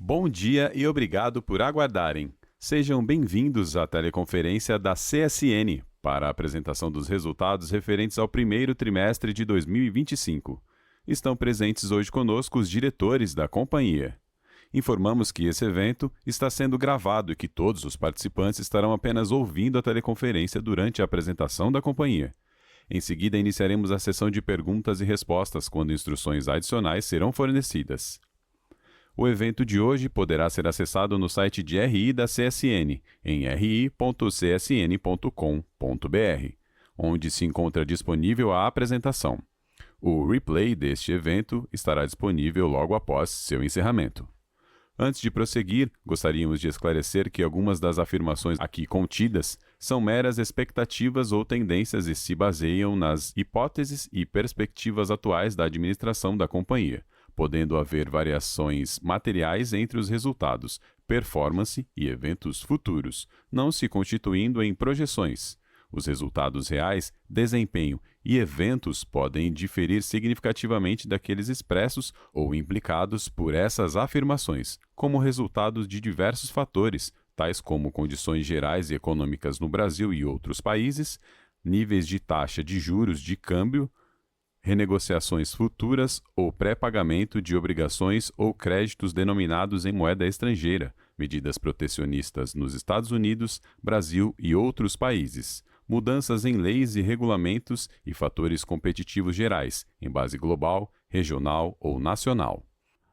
Bom dia e obrigado por aguardarem. Sejam bem-vindos à teleconferência da CSN para a apresentação dos resultados referentes ao primeiro trimestre de 2025. Estão presentes hoje conosco os diretores da companhia. Informamos que esse evento está sendo gravado e que todos os participantes estarão apenas ouvindo a teleconferência durante a apresentação da companhia. Em seguida, iniciaremos a sessão de perguntas e respostas, quando instruções adicionais serão fornecidas. O evento de hoje poderá ser acessado no site de RI da CSN, em ri.csn.com.br, onde se encontra disponível a apresentação. O replay deste evento estará disponível logo após seu encerramento. Antes de prosseguir, gostaríamos de esclarecer que algumas das afirmações aqui contidas são meras expectativas ou tendências e se baseiam nas hipóteses e perspectivas atuais da administração da companhia, podendo haver variações materiais entre os resultados, performance e eventos futuros, não se constituindo em projeções. Os resultados reais, desempenho e eventos podem diferir significativamente daqueles expressos ou implicados por essas afirmações, como resultado de diversos fatores, tais como condições gerais e econômicas no Brasil e outros países, níveis de taxa de juros de câmbio, renegociações futuras ou pré-pagamento de obrigações ou créditos denominados em moeda estrangeira, medidas protecionistas nos Estados Unidos, Brasil e outros países, mudanças em leis e regulamentos e fatores competitivos gerais, em base global, regional ou nacional.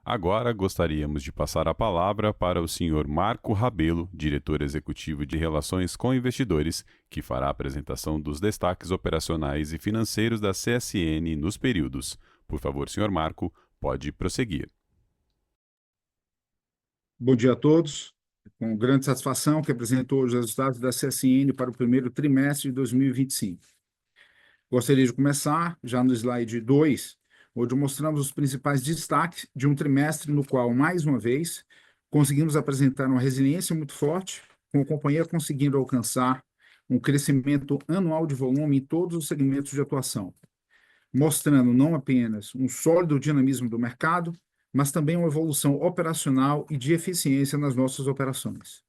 Agora gostaríamos de passar a palavra para o Sr. Marco Rabelo, diretor executivo de Relações com Investidores, que fará a apresentação dos destaques operacionais e financeiros da CSN nos períodos. Por favor, Sr. Marco, pode prosseguir. Bom dia a todos. Com grande satisfação que apresentou os resultados da CSN para o primeiro trimestre de 2025. Gostaria de começar já no slide 2, onde mostramos os principais destaques de um trimestre no qual, mais uma vez, conseguimos apresentar uma resiliência muito forte, com a companhia conseguindo alcançar um crescimento anual de volume em todos os segmentos de atuação, mostrando não apenas um sólido dinamismo do mercado, mas também uma evolução operacional e de eficiência nas nossas operações.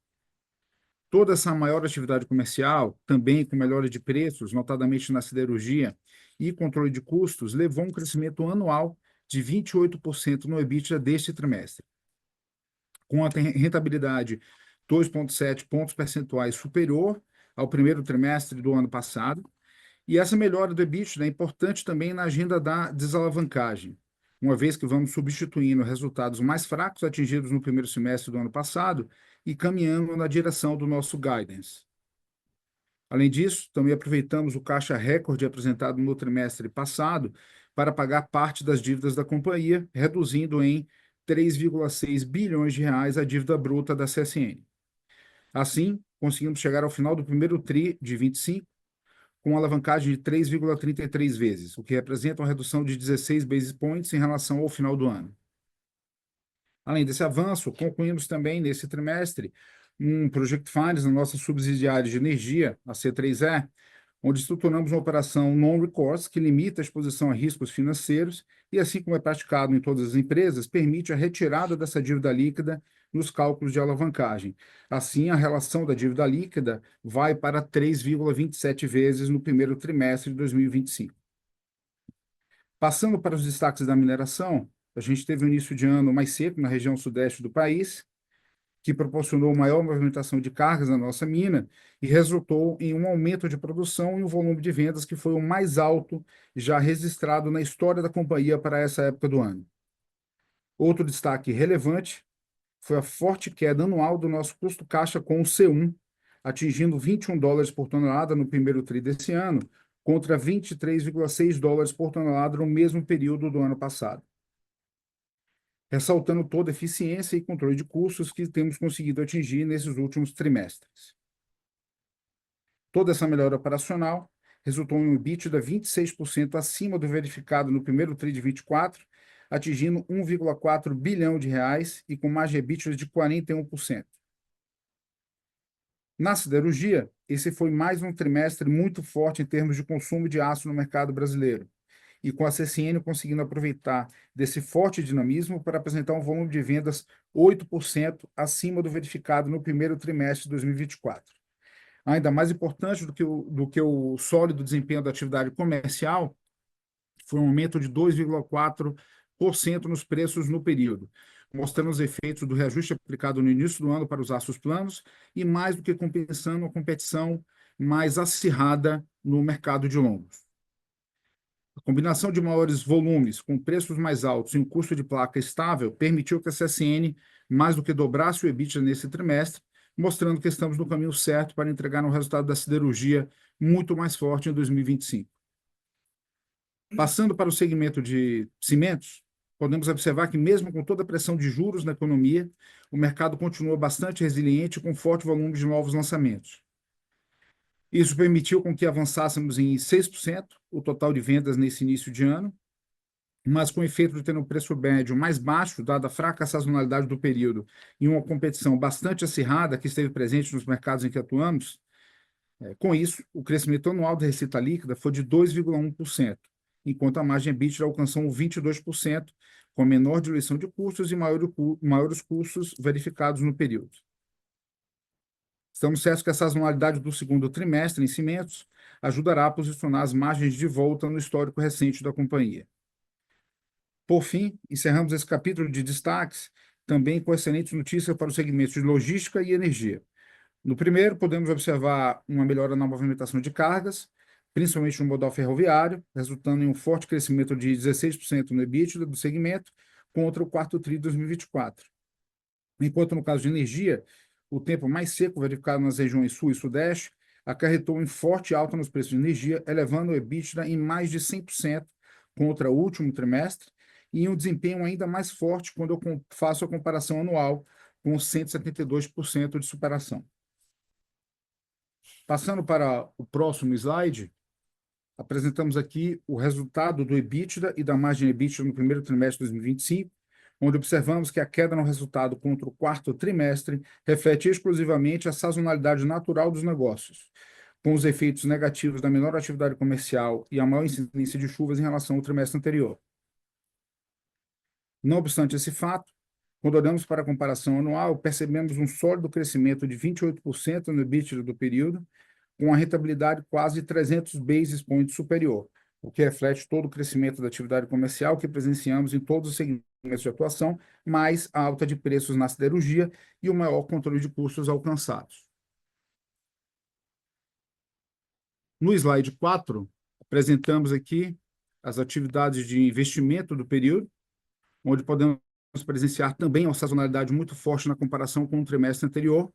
Toda essa maior atividade comercial, também com melhora de preços, notadamente na siderurgia, e controle de custos, levou a um crescimento anual de 28% no EBITDA deste trimestre, com a rentabilidade 2,7 pontos percentuais superior ao primeiro trimestre do ano passado. E essa melhora do EBITDA é importante também na agenda da desalavancagem, uma vez que vamos substituindo resultados mais fracos atingidos no primeiro semestre do ano passado e caminhando na direção do nosso guidance. Além disso, também aproveitamos o caixa recorde apresentado no trimestre passado para pagar parte das dívidas da companhia, reduzindo em 3,6 bilhões de reais a dívida bruta da CSN. Assim, conseguimos chegar ao final do primeiro TRI de 25 com uma alavancagem de 3,33 vezes, o que representa uma redução de 16 basis points em relação ao final do ano. Além desse avanço, concluímos também nesse trimestre um Project Finance na nossa subsidiária de energia, a C3E, onde estruturamos uma operação non-recourse que limita a exposição a riscos financeiros e, assim como é praticado em todas as empresas, permite a retirada dessa dívida líquida nos cálculos de alavancagem. Assim, a relação da dívida líquida vai para 3,27 vezes no primeiro trimestre de 2025. Passando para os destaques da mineração, a gente teve um início de ano mais seco na região sudeste do país, que proporcionou maior movimentação de cargas na nossa mina e resultou em um aumento de produção e um volume de vendas que foi o mais alto já registrado na história da companhia para essa época do ano. Outro destaque relevante foi a forte queda anual do nosso custo caixa com o C1, atingindo $21 por tonelada no primeiro tri desse ano, contra $23,6 por tonelada no mesmo período do ano passado, ressaltando toda a eficiência e controle de custos que temos conseguido atingir nesses últimos trimestres. Toda essa melhora operacional resultou em um EBITDA 26% acima do verificado no primeiro tri de 24, atingindo 1,4 bilhão de reais e com margem EBITDA de 41%. Na siderurgia, esse foi mais um trimestre muito forte em termos de consumo de aço no mercado brasileiro, e com a CSN conseguindo aproveitar desse forte dinamismo para apresentar um volume de vendas 8% acima do verificado no primeiro trimestre de 2024. Ainda mais importante do que o sólido desempenho da atividade comercial foi um aumento de 2,4% nos preços no período, mostrando os efeitos do reajuste aplicado no início do ano para os aços planos e mais do que compensando a competição mais acirrada no mercado de longos. A combinação de maiores volumes com preços mais altos e um custo de placa estável permitiu que a CSN mais do que dobrasse o EBITDA nesse trimestre, mostrando que estamos no caminho certo para entregar um resultado da siderurgia muito mais forte em 2025. Passando para o segmento de cimentos, podemos observar que, mesmo com toda a pressão de juros na economia, o mercado continua bastante resiliente com forte volume de novos lançamentos. Isso permitiu com que avançássemos em 6% o total de vendas nesse início de ano, mas com o efeito de ter um preço médio mais baixo, dada a fraca sazonalidade do período e uma competição bastante acirrada que esteve presente nos mercados em que atuamos, com isso, o crescimento anual da receita líquida foi de 2,1%, enquanto a margem EBITDA alcançou 22%, com menor diluição de custos e maiores custos verificados no período. Estamos certos que a sazonalidade do segundo trimestre em cimentos ajudará a posicionar as margens de volta no histórico recente da companhia. Por fim, encerramos esse capítulo de destaques também com excelentes notícias para os segmentos de logística e energia. No primeiro, podemos observar uma melhora na movimentação de cargas, principalmente no modal ferroviário, resultando em um forte crescimento de 16% no EBITDA do segmento contra o quarto tri de 2024. Enquanto no caso de energia, o tempo mais seco verificado nas regiões sul e sudeste acarretou em forte alta nos preços de energia, elevando o EBITDA em mais de 100% contra o último trimestre e em um desempenho ainda mais forte quando eu faço a comparação anual com 172% de superação. Passando para o próximo slide, apresentamos aqui o resultado do EBITDA e da margem EBITDA no primeiro trimestre de 2025, onde observamos que a queda no resultado contra o quarto trimestre reflete exclusivamente a sazonalidade natural dos negócios, com os efeitos negativos da menor atividade comercial e a maior incidência de chuvas em relação ao trimestre anterior. Não obstante esse fato, quando olhamos para a comparação anual, percebemos um sólido crescimento de 28% no EBITDA do período, com a rentabilidade quase 300 basis points superior, o que reflete todo o crescimento da atividade comercial que presenciamos em todos os segmentos de atuação, mais a alta de preços na siderurgia e o maior controle de custos alcançados. No slide 4, apresentamos aqui as atividades de investimento do período, onde podemos presenciar também uma sazonalidade muito forte na comparação com o trimestre anterior,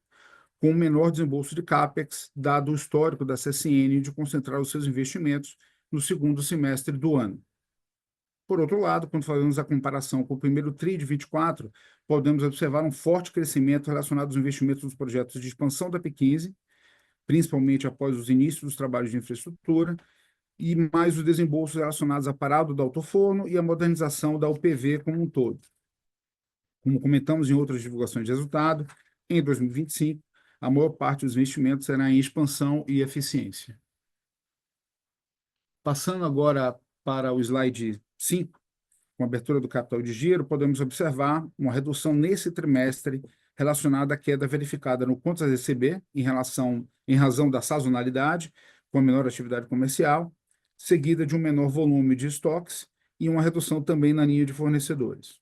com um menor desembolso de CAPEX, dado o histórico da CSN de concentrar os seus investimentos no segundo semestre do ano. Por outro lado, quando fazemos a comparação com o primeiro TRI de 24, podemos observar um forte crescimento relacionado aos investimentos nos projetos de expansão da P15, principalmente após os inícios dos trabalhos de infraestrutura, e mais os desembolsos relacionados à parada do autoforno e à modernização da UPV como um todo. Como comentamos em outras divulgações de resultado, em 2025, a maior parte dos investimentos será em expansão e eficiência. Passando agora para o slide 5, com a abertura do capital de giro, podemos observar uma redução nesse trimestre relacionada à queda verificada no contas a receber, em razão da sazonalidade, com a menor atividade comercial, seguida de um menor volume de estoques e uma redução também na linha de fornecedores.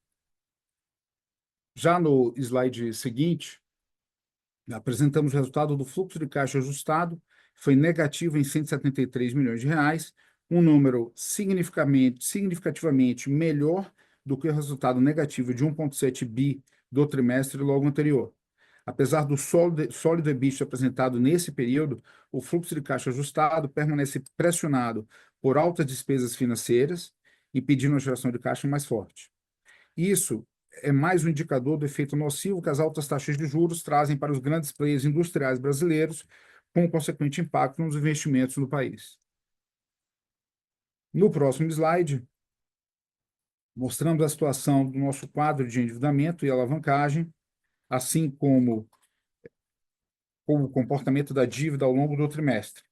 Já no slide seguinte, apresentamos o resultado do fluxo de caixa ajustado, que foi negativo em 173 milhões de reais, um número significativamente melhor do que o resultado negativo de 1,7 bi do trimestre logo anterior. Apesar do sólido EBITDA apresentado nesse período, o fluxo de caixa ajustado permanece pressionado por altas despesas financeiras e pedindo uma geração de caixa mais forte. Isso é mais um indicador do efeito nocivo que as altas taxas de juros trazem para os grandes players industriais brasileiros, com consequente impacto nos investimentos no país. No próximo slide, mostramos a situação do nosso quadro de endividamento e alavancagem, assim como o comportamento da dívida ao longo do trimestre.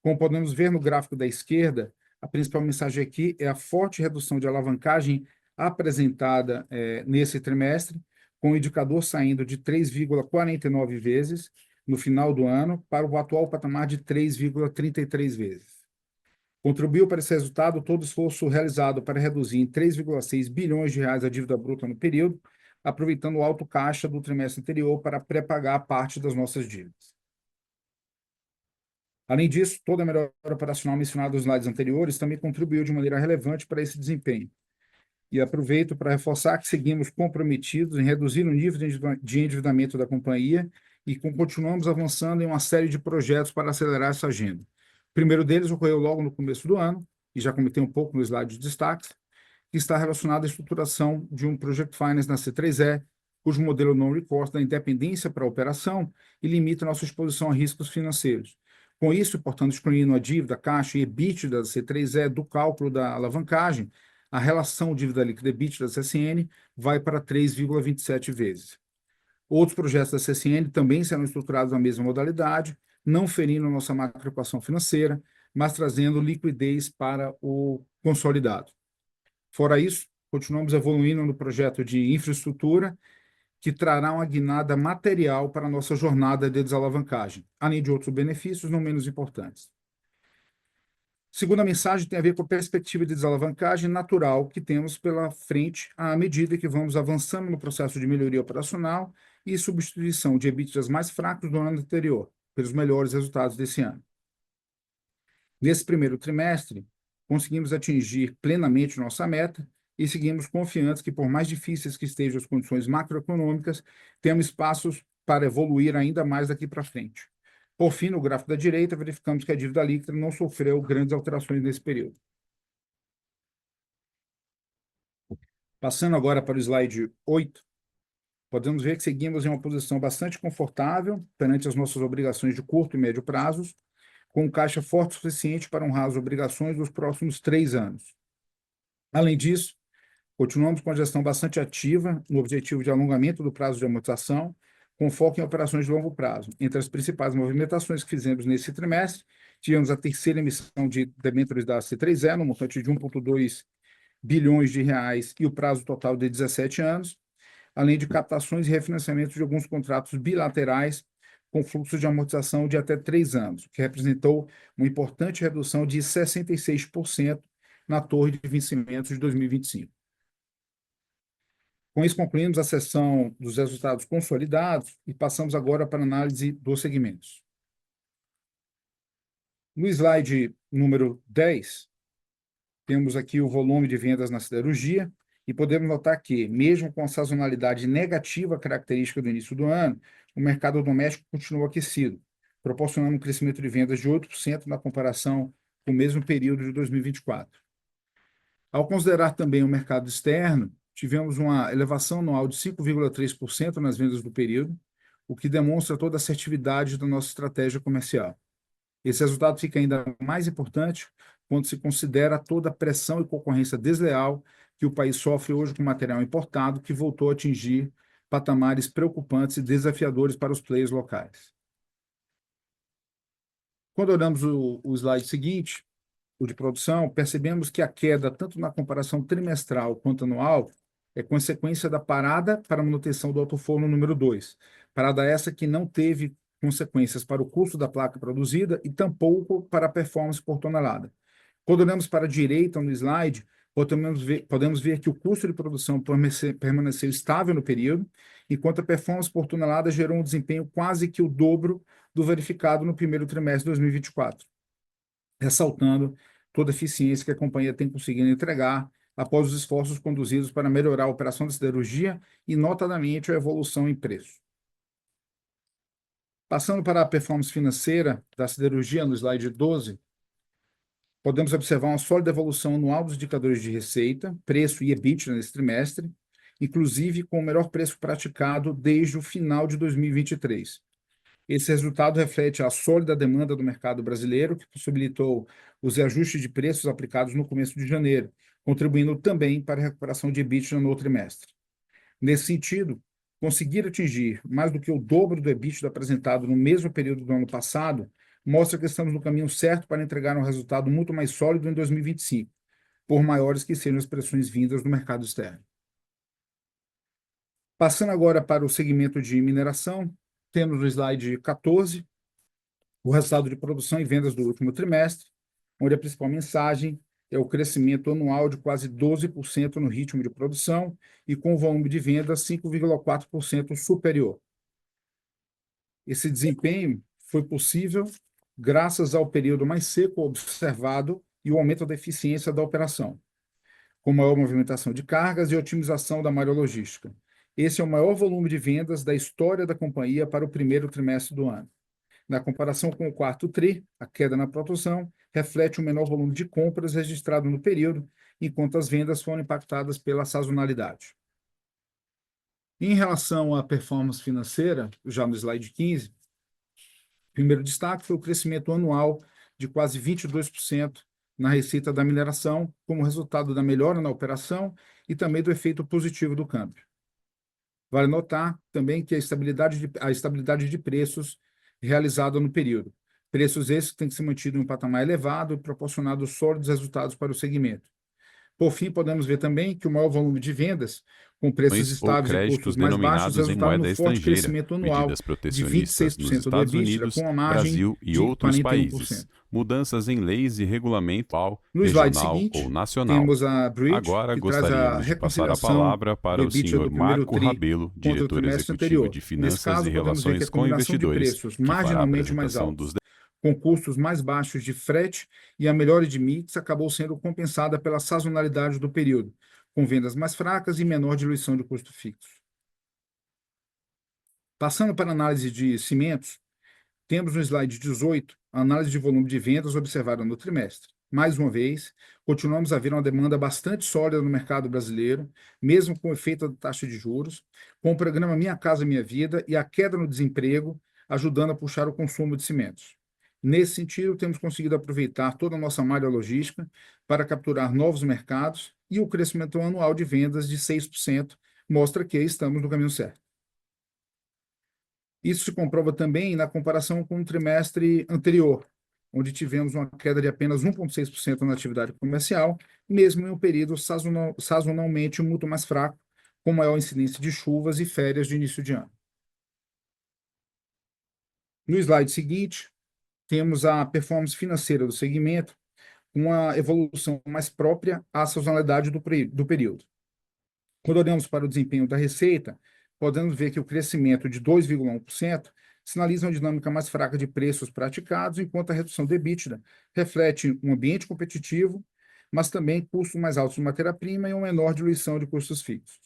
Como podemos ver no gráfico da esquerda, A principal mensagem aqui é a forte redução de alavancagem apresentada nesse trimestre, com o indicador saindo de 3,49 vezes no final do ano para o atual patamar de 3,33 vezes. Contribuiu para esse resultado todo o esforço realizado para reduzir em 3,6 bilhões de reais a dívida bruta no período, aproveitando o alto caixa do trimestre anterior para pré-pagar parte das nossas dívidas. Além disso, toda a melhora operacional mencionada nos slides anteriores também contribuiu de maneira relevante para esse desempenho. E aproveito para reforçar que seguimos comprometidos em reduzir o nível de endividamento da companhia e continuamos avançando em uma série de projetos para acelerar essa agenda. O primeiro deles ocorreu logo no começo do ano, e já comentei um pouco no slide de destaques, que está relacionado à estruturação de um Project Finance na C3E, cujo modelo non-recourse dá independência para a operação e limita nossa exposição a riscos financeiros. Com isso, portanto, excluindo a dívida, caixa e EBITDA da C3E do cálculo da alavancagem, a relação dívida líquida EBITDA da CSN vai para 3,27 vezes. Outros projetos da CSN também serão estruturados na mesma modalidade, não ferindo a nossa macroequação financeira, mas trazendo liquidez para o consolidado. Fora isso, continuamos evoluindo no projeto de infraestrutura, que trará uma guinada material para a nossa jornada de desalavancagem, além de outros benefícios não menos importantes. Segunda mensagem tem a ver com a perspectiva de desalavancagem natural que temos pela frente à medida que vamos avançando no processo de melhoria operacional e substituição de EBITDAs mais fracos do ano anterior, pelos melhores resultados desse ano. Nesse primeiro trimestre, conseguimos atingir plenamente nossa meta e seguimos confiantes que, por mais difíceis que estejam as condições macroeconômicas, temos espaços para evoluir ainda mais daqui para frente. Por fim, no gráfico da direita, verificamos que a dívida líquida não sofreu grandes alterações nesse período. Passando agora para o slide 8, podemos ver que seguimos em uma posição bastante confortável perante as nossas obrigações de curto e médio prazos, com um caixa forte o suficiente para honrar as obrigações dos próximos 3 anos. Além disso, continuamos com a gestão bastante ativa no objetivo de alongamento do prazo de amortização, com foco em operações de longo prazo. Entre as principais movimentações que fizemos nesse trimestre, tivemos a terceira emissão de debêntures da C3E, no montante de 1,2 bilhões de reais e o prazo total de 17 anos, além de captações e refinanciamentos de alguns contratos bilaterais com fluxo de amortização de até 3 anos, o que representou uma importante redução de 66% na torre de vencimentos de 2025. Com isso, concluímos a sessão dos resultados consolidados e passamos agora para a análise dos segmentos. No slide número 10, temos aqui o volume de vendas na siderurgia e podemos notar que, mesmo com a sazonalidade negativa característica do início do ano, o mercado doméstico continua aquecido, proporcionando um crescimento de vendas de 8% na comparação com o mesmo período de 2024. Ao considerar também o mercado externo, tivemos uma elevação anual de 5,3% nas vendas do período, o que demonstra toda a assertividade da nossa estratégia comercial. Esse resultado fica ainda mais importante quando se considera toda a pressão e concorrência desleal que o país sofre hoje com material importado, que voltou a atingir patamares preocupantes e desafiadores para os players locais. Quando olhamos o slide seguinte, o de produção, percebemos que a queda, tanto na comparação trimestral quanto anual, é consequência da parada para a manutenção do alto-forno número 2. Parada essa que não teve consequências para o custo da placa produzida e tampouco para a performance por tonelada. Quando olhamos para a direita no slide, podemos ver que o custo de produção permaneceu estável no período, enquanto a performance por tonelada gerou um desempenho quase que o dobro do verificado no primeiro trimestre de 2024, ressaltando toda a eficiência que a companhia tem conseguido entregar após os esforços conduzidos para melhorar a operação da siderurgia e, notadamente, a evolução em preço. Passando para a performance financeira da siderurgia, no slide 12, podemos observar uma sólida evolução anual dos indicadores de receita, preço e EBITDA nesse trimestre, inclusive com o melhor preço praticado desde o final de 2023. Esse resultado reflete a sólida demanda do mercado brasileiro, que possibilitou os reajustes de preços aplicados no começo de janeiro, contribuindo também para a recuperação de EBITDA no trimestre. Nesse sentido, conseguir atingir mais do que o dobro do EBITDA apresentado no mesmo período do ano passado mostra que estamos no caminho certo para entregar um resultado muito mais sólido em 2025, por maiores que sejam as pressões vindas do mercado externo. Passando agora para o segmento de mineração, temos no slide 14 o resultado de produção e vendas do último trimestre, onde a principal mensagem é o crescimento anual de quase 12% no ritmo de produção e com o volume de vendas 5,4% superior. Esse desempenho foi possível graças ao período mais seco observado e o aumento da eficiência da operação, com maior movimentação de cargas e otimização da malha logística. Esse é o maior volume de vendas da história da companhia para o primeiro trimestre do ano. Na comparação com o quarto TRI, a queda na produção reflete o menor volume de compras registrado no período, enquanto as vendas foram impactadas pela sazonalidade. Em relação à performance financeira, já no slide 15, o primeiro destaque foi o crescimento anual de quase 22% na receita da mineração, como resultado da melhora na operação e também do efeito positivo do câmbio. Vale notar também que a estabilidade de preços realizada no período. Preços esses que têm que ser mantidos em um patamar elevado e proporcionado sólidos resultados para o segmento. Por fim, podemos ver também que o maior volume de vendas, com preços Ou estáveis e créditos custos mais baixos, denominados em resultaram no moeda forte estrangeira, crescimento anual medidas de protecionistas nos 26% do Estados EBITDA, Unidos, com uma margem Brasil e de outros 41%. países, mudanças em leis e regulamento No slide regional ou seguinte, nacional. temos a Bridge, Agora que traz a gostaríamos de passar a reconciliação palavra do para o EBITDA senhor do primeiro Marco TRI Rabelo, contra o diretor trimestre executivo anterior. de Nesse Finanças e caso, podemos ver que a Relações com combinação de Investidores, preços que fará a marginalmente mais apresentação altos, dos com custos mais baixos de frete e a melhora de mix acabou sendo compensada pela sazonalidade do período, com vendas mais fracas e menor diluição de custo fixo. Passando para a análise de cimentos, temos no slide 18 a análise de volume de vendas observada no trimestre. Mais uma vez, continuamos a ver uma demanda bastante sólida no mercado brasileiro, mesmo com o efeito da taxa de juros, com o programa Minha Casa Minha Vida e a queda no desemprego, ajudando a puxar o consumo de cimentos. Nesse sentido, temos conseguido aproveitar toda a nossa malha logística para capturar novos mercados e o crescimento anual de vendas de 6% mostra que estamos no caminho certo. Isso se comprova também na comparação com o trimestre anterior, onde tivemos uma queda de apenas 1,6% na atividade comercial, mesmo em um período sazonalmente muito mais fraco, com maior incidência de chuvas e férias de início de ano. No slide seguinte, temos a performance financeira do segmento, uma evolução mais própria à sazonalidade do período. Quando olhamos para o desempenho da receita, podemos ver que o crescimento de 2,1% sinaliza uma dinâmica mais fraca de preços praticados, enquanto a redução do EBITDA reflete um ambiente competitivo, mas também custos mais altos de matéria-prima e uma menor diluição de custos fixos.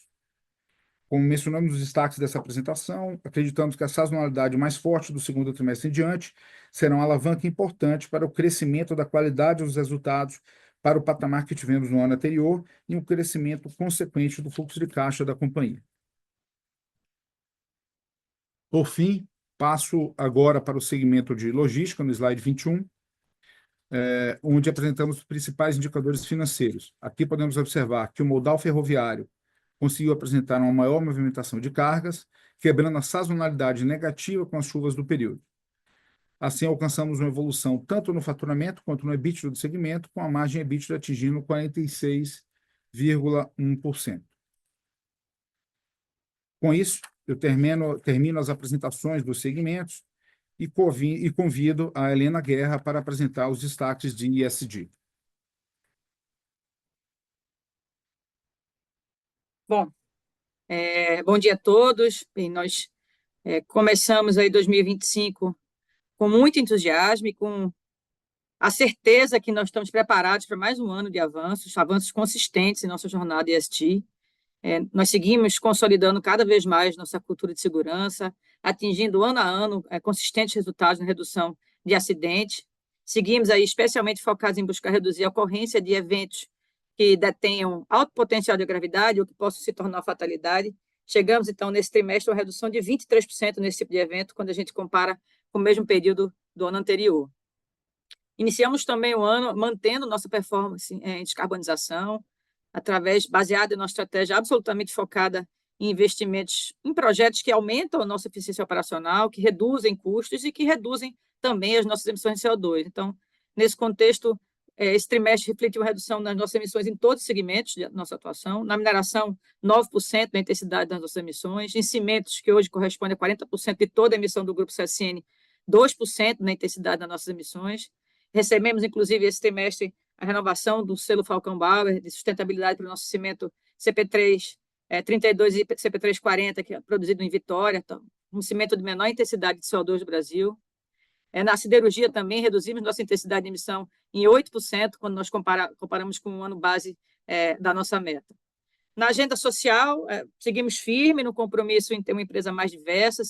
Como mencionamos nos destaques dessa apresentação, acreditamos que a sazonalidade mais forte do segundo trimestre em diante será uma alavanca importante para o crescimento da qualidade dos resultados para o patamar que tivemos no ano anterior e um crescimento consequente do fluxo de caixa da companhia. Por fim, passo agora para o segmento de logística, no slide 21, onde apresentamos os principais indicadores financeiros. Aqui podemos observar que o modal ferroviário conseguiu apresentar uma maior movimentação de cargas, quebrando a sazonalidade negativa com as chuvas do período. Assim, alcançamos uma evolução tanto no faturamento quanto no EBITDA do segmento, com a margem EBITDA atingindo 46,1%. Com isso, eu termino as apresentações dos segmentos e convido a Helena Guerra para apresentar os destaques de ESG. Bom, bom dia a todos. Bem, nós começamos aí 2025 com muito entusiasmo e com a certeza que nós estamos preparados para mais um ano de avanços consistentes em nossa jornada ESG. Nós seguimos consolidando cada vez mais nossa cultura de segurança, atingindo ano a ano consistentes resultados na redução de acidentes. Seguimos aí especialmente focados em buscar reduzir a ocorrência de eventos que detenham alto potencial de gravidade ou que possam se tornar fatalidade. Chegamos, então, nesse trimestre, a uma redução de 23% nesse tipo de evento, quando a gente compara com o mesmo período do ano anterior. Iniciamos também o ano mantendo nossa performance em descarbonização, baseada em uma estratégia absolutamente focada em investimentos em projetos que aumentam a nossa eficiência operacional, que reduzem custos e que reduzem também as nossas emissões de CO2. Então, nesse contexto, esse trimestre refletiu uma redução nas nossas emissões em todos os segmentos de nossa atuação. Na mineração, 9% da intensidade das nossas emissões. Em cimentos, que hoje corresponde a 40% de toda a emissão do Grupo CSN, 2% na intensidade das nossas emissões. Recebemos, inclusive, esse trimestre, a renovação do selo Falcão Bauer, de sustentabilidade para o nosso cimento CP3 32 e CP3 40, que é produzido em Vitória, então, um cimento de menor intensidade de CO2 do Brasil. Na siderurgia também reduzimos nossa intensidade de emissão em 8%, quando nós comparamos com o ano base da nossa meta. Na agenda social, seguimos firme no compromisso em ter uma empresa mais diversa,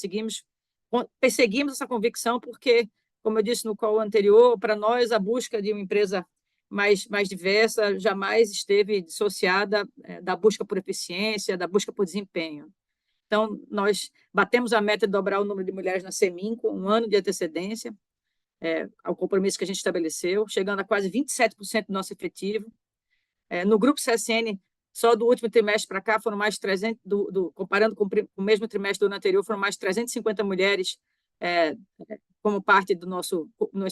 perseguimos essa convicção, porque, como eu disse no call anterior, para nós a busca de uma empresa mais diversa jamais esteve dissociada da busca por eficiência, da busca por desempenho. Então, nós batemos a meta de dobrar o número de mulheres na CEMIN com um ano de antecedência, ao compromisso que a gente estabeleceu, chegando a quase 27% do nosso efetivo. No Grupo CSN, só do último trimestre para cá, foram mais de 300, comparando com o mesmo trimestre do ano anterior, foram mais de 350 mulheres como parte do nosso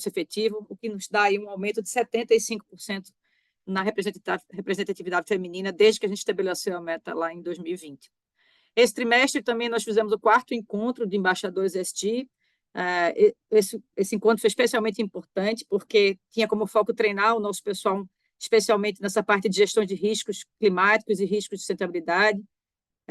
efetivo, o que nos dá aí um aumento de 75% na representatividade feminina, desde que a gente estabeleceu a meta lá em 2020. Esse trimestre também nós fizemos o 4º encontro de embaixadores ESG. Esse encontro foi especialmente importante, porque tinha como foco treinar o nosso pessoal, especialmente nessa parte de gestão de riscos climáticos e riscos de sustentabilidade.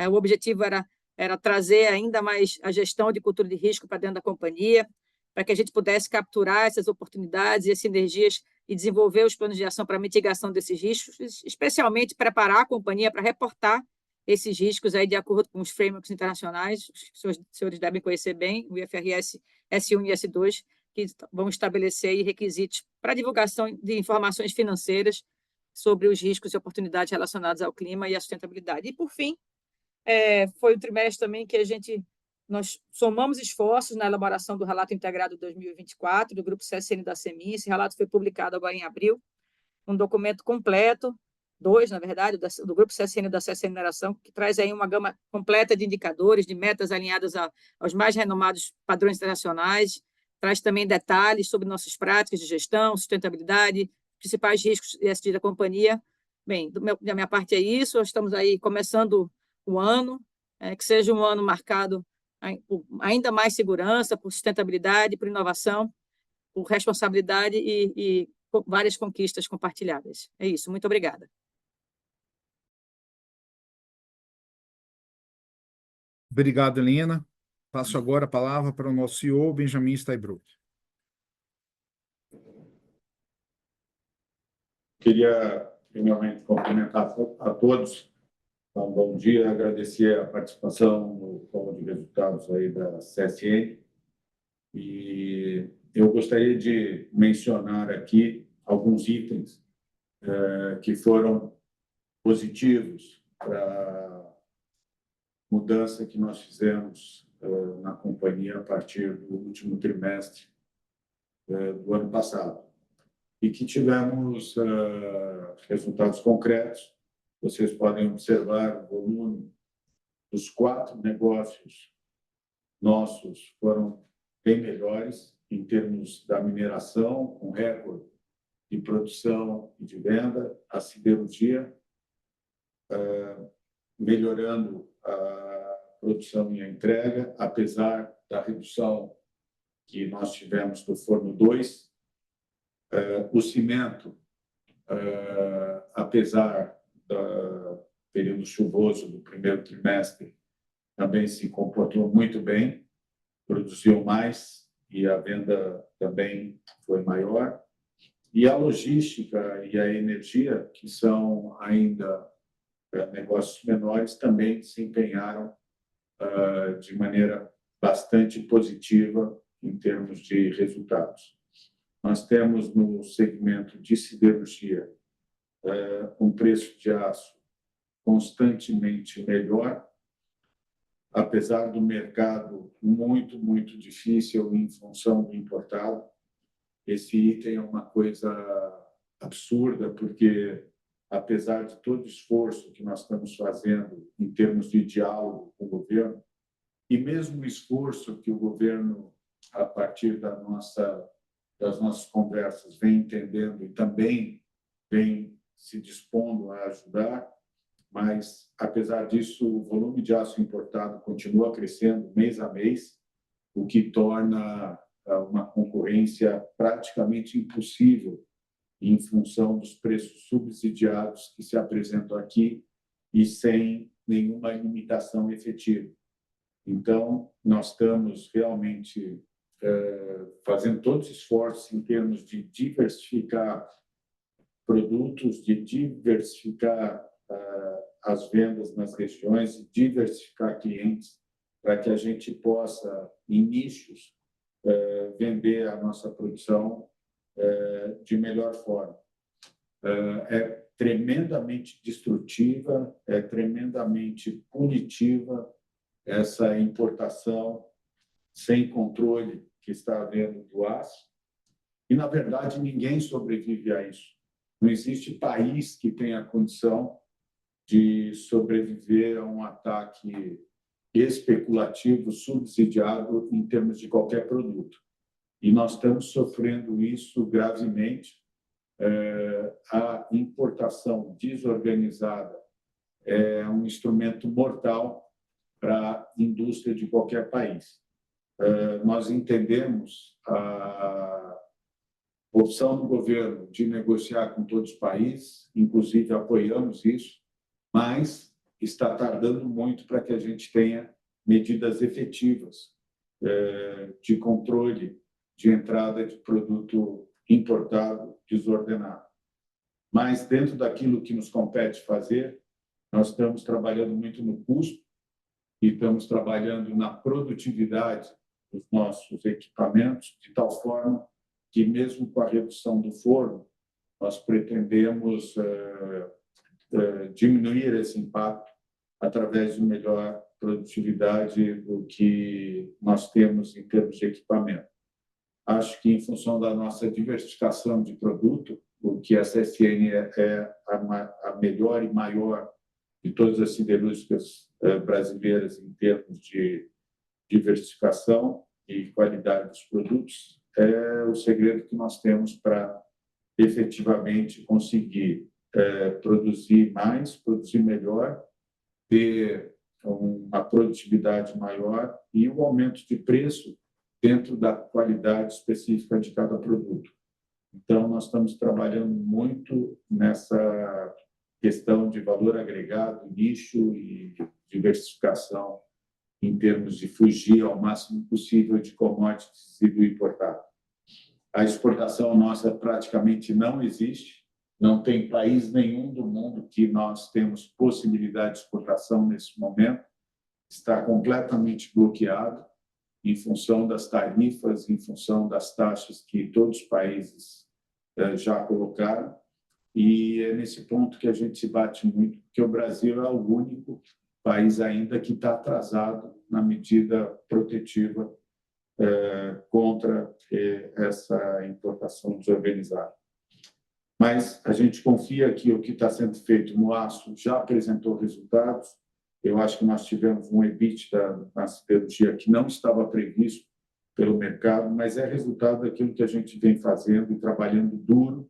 O objetivo era trazer ainda mais a gestão de cultura de risco para dentro da companhia, para que a gente pudesse capturar essas oportunidades e as sinergias e desenvolver os planos de ação para mitigação desses riscos, especialmente preparar a companhia para reportar esses riscos aí de acordo com os frameworks internacionais, os senhores devem conhecer bem, o IFRS S1 e S2, que vão estabelecer requisitos para divulgação de informações financeiras sobre os riscos e oportunidades relacionados ao clima e à sustentabilidade. E, por fim, foi o trimestre também que nós somamos esforços na elaboração do relato integrado 2024 do Grupo CSN da CEMIN. Esse relato foi publicado agora em abril, um documento completo, na verdade, do Grupo CSN da CSN Mineração, que traz aí uma gama completa de indicadores, de metas alinhadas aos mais renomados padrões internacionais, traz também detalhes sobre nossas práticas de gestão, sustentabilidade, principais riscos ESG da companhia. Bem, da minha parte é isso, estamos aí começando o ano, que seja um ano marcado por ainda mais segurança, por sustentabilidade, por inovação, por responsabilidade e várias conquistas compartilhadas. É isso, muito obrigada. Obrigado, Helena. Passo agora a palavra para o nosso CEO, Benjamin Steinbrück. Queria, primeiramente, cumprimentar a todos. Então, bom dia, agradecer a participação no call de resultados aí da CSN. E eu gostaria de mencionar aqui alguns itens que foram positivos para a mudança que nós fizemos na companhia a partir do último trimestre do ano passado. E que tivemos resultados concretos. Vocês podem observar o volume dos 4 negócios nossos foram bem melhores em termos da mineração, com recorde de produção e de venda, a siderurgia, melhorando a produção e a entrega, apesar da redução que nós tivemos do forno 2. O cimento, apesar do período chuvoso do primeiro trimestre, também se comportou muito bem, produziu mais e a venda também foi maior. E a logística e a energia, que são ainda negócios menores, também se empenharam de maneira bastante positiva em termos de resultados. Nós temos no segmento de siderurgia um preço de aço constantemente melhor, apesar do mercado muito, muito difícil em função do importado. Esse item é uma coisa absurda, porque apesar de todo o esforço que nós estamos fazendo em termos de diálogo com o governo, e mesmo o esforço que o governo, a partir das nossas conversas, vem entendendo e também vem se dispondo a ajudar, mas, apesar disso, o volume de aço importado continua crescendo mês a mês, o que torna uma concorrência praticamente impossível em função dos preços subsidiados que se apresentam aqui e sem nenhuma limitação efetiva. Então, nós estamos realmente fazendo todos os esforços em termos de diversificar produtos, de diversificar as vendas nas regiões, de diversificar clientes, para que a gente possa, em nichos, vender a nossa produção de melhor forma. É tremendamente destrutiva, é tremendamente punitiva essa importação sem controle que está havendo do aço. E, na verdade, ninguém sobrevive a isso. Não existe país que tenha a condição de sobreviver a um ataque especulativo, subsidiado em termos de qualquer produto. E nós estamos sofrendo isso gravemente. A importação desorganizada é um instrumento mortal para a indústria de qualquer país. Nós entendemos a opção do governo de negociar com todos os países, inclusive apoiamos isso, mas está tardando muito para que a gente tenha medidas efetivas de controle de entrada de produto importado desordenado. Mas, dentro daquilo que nos compete fazer, nós estamos trabalhando muito no custo e estamos trabalhando na produtividade dos nossos equipamentos, de tal forma que, mesmo com a redução do forno, nós pretendemos diminuir esse impacto através de melhor produtividade do que nós temos em termos de equipamento. Acho que, em função da nossa diversificação de produto, o que a CSN é a melhor e maior de todas as siderúrgicas brasileiras em termos de diversificação e qualidade dos produtos, é o segredo que nós temos para efetivamente conseguir produzir mais, produzir melhor, ter uma produtividade maior e o aumento de preço dentro da qualidade específica de cada produto. Então, nós estamos trabalhando muito nessa questão de valor agregado, nicho e diversificação em termos de fugir ao máximo possível de commodities e do importado. A exportação nossa praticamente não existe, não tem país nenhum do mundo que nós temos possibilidade de exportação nesse momento, está completamente bloqueado em função das tarifas, em função das taxas que todos os países já colocaram, e é nesse ponto que a gente se bate muito, porque o Brasil é o único país ainda que está atrasado na medida protetiva contra essa importação desorganizada. Mas a gente confia que o que está sendo feito no aço já apresentou resultados. Eu acho que nós tivemos um EBITDA na siderurgia que não estava previsto pelo mercado, mas é resultado daquilo que a gente vem fazendo e trabalhando duro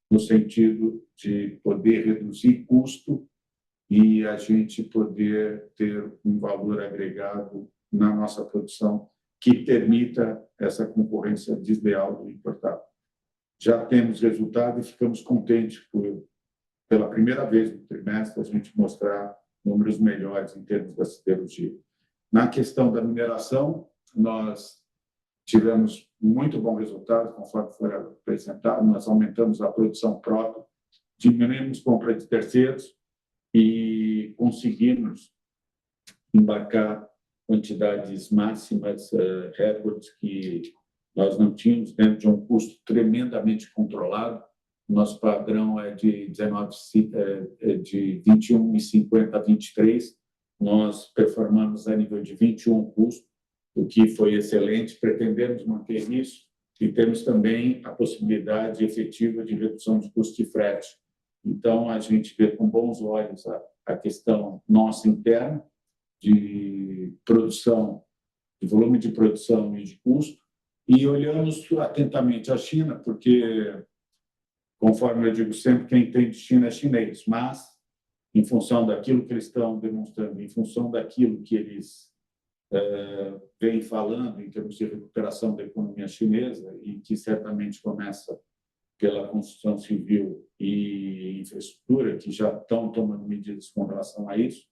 no sentido de poder reduzir custo e a gente poder ter um valor agregado na nossa produção que permita essa concorrência desleal do importado. Já temos resultado e ficamos contentes por, pela primeira vez no trimestre, a gente mostrar números melhores em termos da siderurgia. Na questão da mineração, nós tivemos muito bom resultado, conforme foi apresentado, nós aumentamos a produção própria, diminuímos compra de terceiros e conseguimos embarcar quantidades máximas, recordes que nós não tínhamos dentro de um custo tremendamente controlado. Nosso padrão é de 21,50 a 23. Nós performamos a nível de 21 custo, o que foi excelente. Pretendemos manter isso e temos também a possibilidade efetiva de redução de custo de frete, Então, a gente vê com bons olhos a questão nossa interna de produção, de volume de produção e de custo, e olhamos atentamente a China, porque, conforme eu digo sempre, quem entende China é chinês, mas, em função daquilo que eles estão demonstrando, em função daquilo que eles vêm falando em termos de recuperação da economia chinesa, e que certamente começa pela construção civil e infraestrutura, que já estão tomando medidas com relação a isso,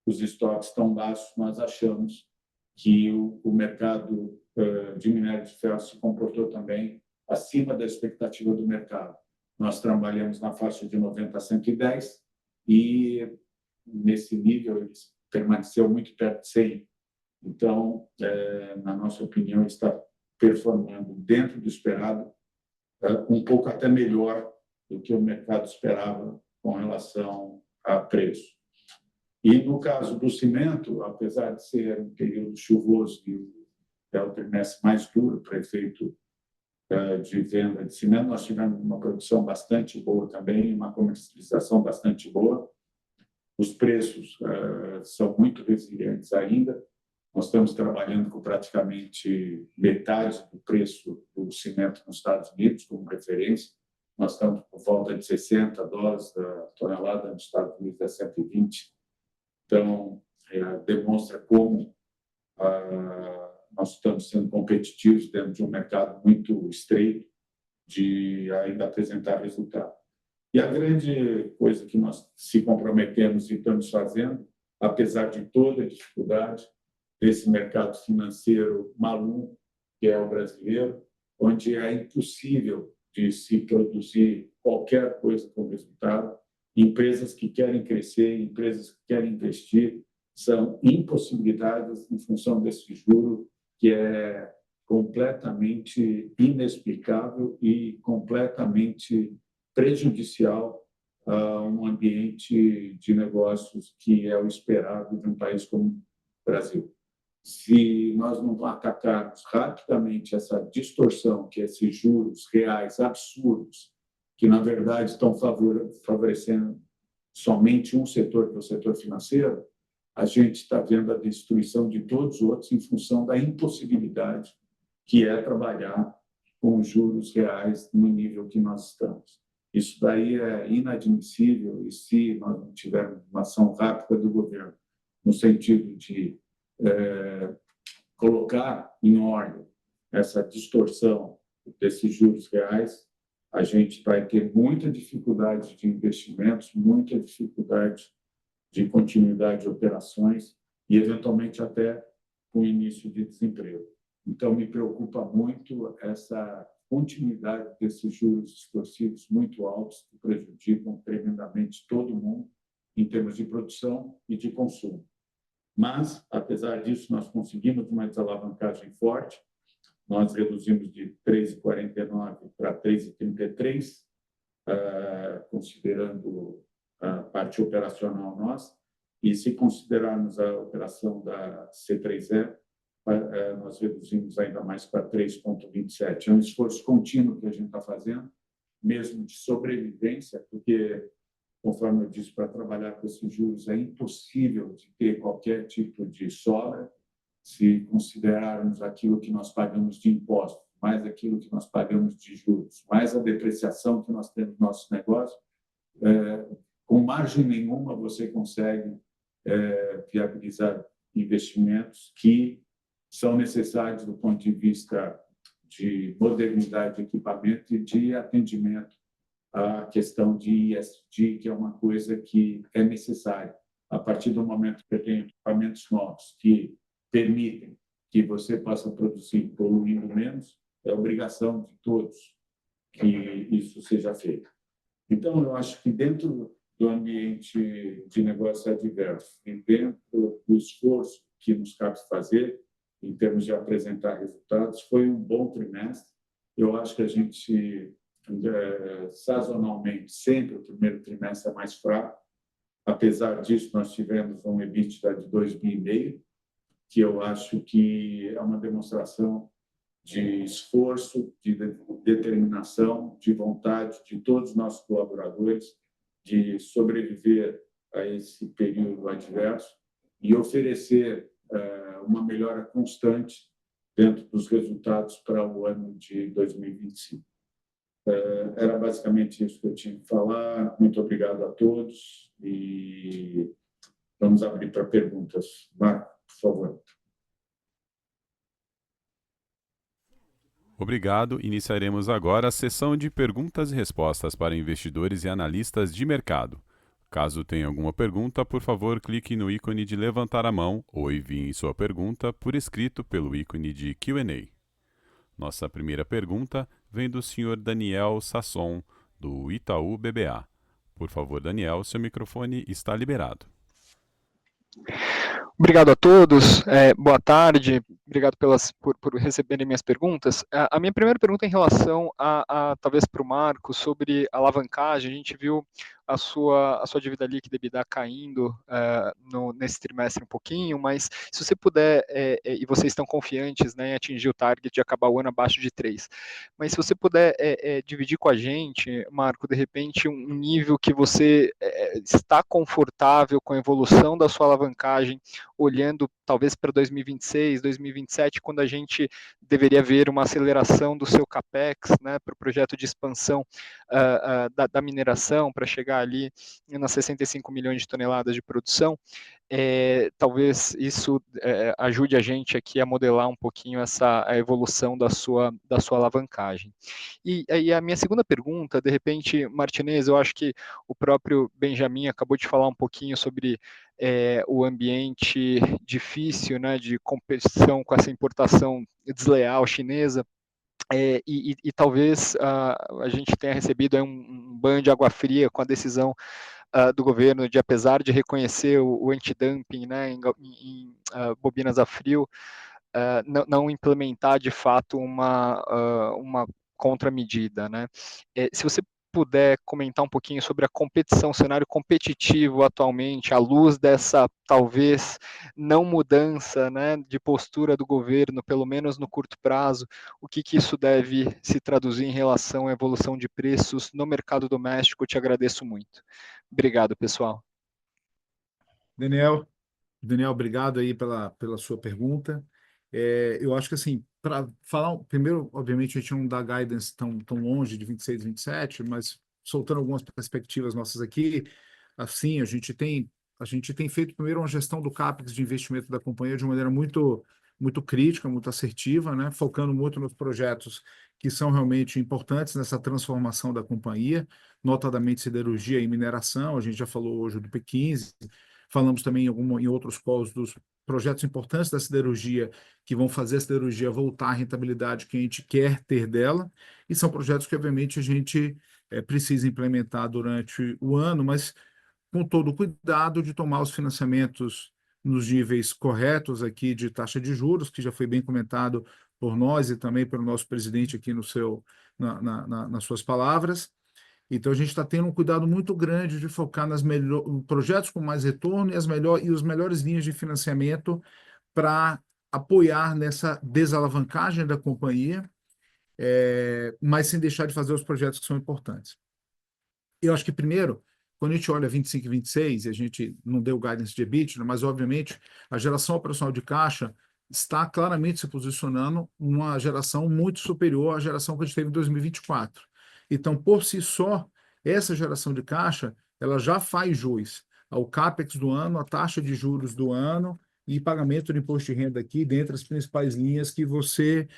os estoques estão baixos, nós achamos que o mercado de minério de ferro se comportou também acima da expectativa do mercado. Nós trabalhamos na faixa de 90 a 110 e, nesse nível, ele permaneceu muito perto de 100. Então, na nossa opinião, está performando dentro do esperado, um pouco até melhor do que o mercado esperava com relação a preço. E, no caso do cimento, apesar de ser um período chuvoso e é o trimestre mais duro para efeito de venda de cimento, nós tivemos uma produção bastante boa também, uma comercialização bastante boa. Os preços são muito resilientes ainda. Nós estamos trabalhando com praticamente metade do preço do cimento nos Estados Unidos, como referência. Nós estamos por volta de $60 da tonelada, nos Estados Unidos é 120. Então, demonstra como nós estamos sendo competitivos dentro de um mercado muito estreito de ainda apresentar resultado. E a grande coisa que nós se comprometemos e estamos fazendo, apesar de toda a dificuldade desse mercado financeiro maluco, que é o brasileiro, onde é impossível de se produzir qualquer coisa com resultado, empresas que querem crescer, empresas que querem investir, são impossibilitadas em função desse juro que é completamente inexplicável e completamente prejudicial a um ambiente de negócios que é o esperado de um país como o Brasil. Se nós não atacarmos rapidamente essa distorção, que esses juros reais absurdos, que, na verdade, estão favorecendo somente um setor, que é o setor financeiro, a gente está vendo a destruição de todos os outros em função da impossibilidade que é trabalhar com juros reais no nível que nós estamos. Isso daí é inadmissível e, se nós não tivermos uma ação rápida do governo, no sentido de colocar em ordem essa distorção desses juros reais, a gente vai ter muita dificuldade de investimentos, muita dificuldade de continuidade de operações e, eventualmente, até com o início de desemprego. Então, me preocupa muito essa continuidade desses juros distorcidos muito altos que prejudicam tremendamente todo mundo em termos de produção e de consumo. Mas, apesar disso, nós conseguimos uma desalavancagem forte. Nós reduzimos de 3,49 para 3,33, considerando a parte operacional nossa. E, se considerarmos a operação da C3E, nós reduzimos ainda mais para 3,27. É um esforço contínuo que a gente está fazendo, mesmo de sobrevivência, porque, conforme eu disse, para trabalhar com esses juros é impossível de ter qualquer tipo de sobra, se considerarmos aquilo que nós pagamos de impostos, mais aquilo que nós pagamos de juros, mais a depreciação que nós temos no nosso negócio, com margem nenhuma você consegue viabilizar investimentos que são necessários do ponto de vista de modernidade de equipamento e de atendimento à questão de ESG, que é uma coisa que é necessária. A partir do momento que eu tenho equipamentos novos que permitem que você possa produzir poluindo menos, é obrigação de todos que isso seja feito. Então, eu acho que dentro do ambiente de negócio adverso e dentro do esforço que nos cabe fazer, em termos de apresentar resultados, foi um bom trimestre. Eu acho que a gente, sazonalmente, sempre o primeiro trimestre é mais fraco. Apesar disso, nós tivemos um EBITDA de 2,5 bi, que eu acho que é uma demonstração de esforço, de determinação, de vontade de todos os nossos colaboradores de sobreviver a esse período adverso e oferecer uma melhora constante dentro dos resultados para o ano de 2025. Era basicamente isso que eu tinha que falar. Muito obrigado a todos e vamos abrir para perguntas. Marco, por favor. Obrigado. Iniciaremos agora a sessão de perguntas e respostas para investidores e analistas de mercado. Caso tenha alguma pergunta, por favor, clique no ícone de levantar a mão ou envie sua pergunta por escrito pelo ícone de Q&A. Nossa primeira pergunta vem do senhor Daniel Sasson, do Itaú BBA. Por favor, Daniel, seu microfone está liberado. Obrigado a todos, boa tarde, obrigado por receberem minhas perguntas. A minha primeira pergunta é em relação talvez para o Marco, sobre alavancagem. A gente viu a sua dívida líquida EBITDA caindo nesse trimestre um pouquinho, mas se você puder, e vocês estão confiantes, né, em atingir o target de acabar o ano abaixo de 3, mas se você puder dividir com a gente, Marco, de repente um nível que você está confortável com a evolução da sua alavancagem, olhando talvez para 2026, 2027, quando a gente deveria ver uma aceleração do seu CAPEX, né, para o projeto de expansão da mineração, para chegar ali nas 65 milhões de toneladas de produção. Talvez isso ajude a gente aqui a modelar um pouquinho a evolução da sua alavancagem. E a minha segunda pergunta, de repente, Martinez, eu acho que o próprio Benjamin acabou de falar um pouquinho sobre o ambiente difícil, né, de competição com essa importação desleal chinesa. E talvez a gente tenha recebido um banho de água fria com a decisão do governo de, apesar de reconhecer o antidumping, né, em bobinas a frio, não implementar de fato uma contramedida, né? Se você puder comentar um pouquinho sobre a competição, o cenário competitivo atualmente, à luz dessa talvez não mudança, né, de postura do governo, pelo menos no curto prazo, o que isso deve se traduzir em relação à evolução de preços no mercado doméstico? Eu te agradeço muito. Obrigado, pessoal. Daniel, obrigado aí pela sua pergunta. Eu acho que, assim, para falar, primeiro, obviamente, a gente não dá guidance tão longe de 26, 27, mas soltando algumas perspectivas nossas aqui, assim, a gente tem feito primeiro uma gestão do CAPEX de investimento da companhia de uma maneira muito crítica, muito assertiva, né? Focando muito nos projetos que são realmente importantes nessa transformação da companhia, notadamente siderurgia e mineração. A gente já falou hoje do P15, falamos também em outros calls dos projetos importantes da siderurgia que vão fazer a siderurgia voltar à rentabilidade que a gente quer ter dela, e são projetos que, obviamente, a gente precisa implementar durante o ano, mas com todo o cuidado de tomar os financiamentos nos níveis corretos aqui de taxa de juros, que já foi bem comentado por nós e também pelo nosso presidente aqui nas suas palavras. Então, a gente está tendo um cuidado muito grande de focar nos projetos com mais retorno e as melhores linhas de financiamento para apoiar nessa desalavancagem da companhia, mas sem deixar de fazer os projetos que são importantes. Eu acho que, primeiro, quando a gente olha 25 e 26, e a gente não deu guidance de EBITDA, mas, obviamente, a geração operacional de caixa está claramente se posicionando uma geração muito superior à geração que a gente teve em 2024. Então, por si só, essa geração de caixa, ela já faz jus ao CAPEX do ano, à taxa de juros do ano e pagamento de imposto de renda aqui, dentre as principais linhas que você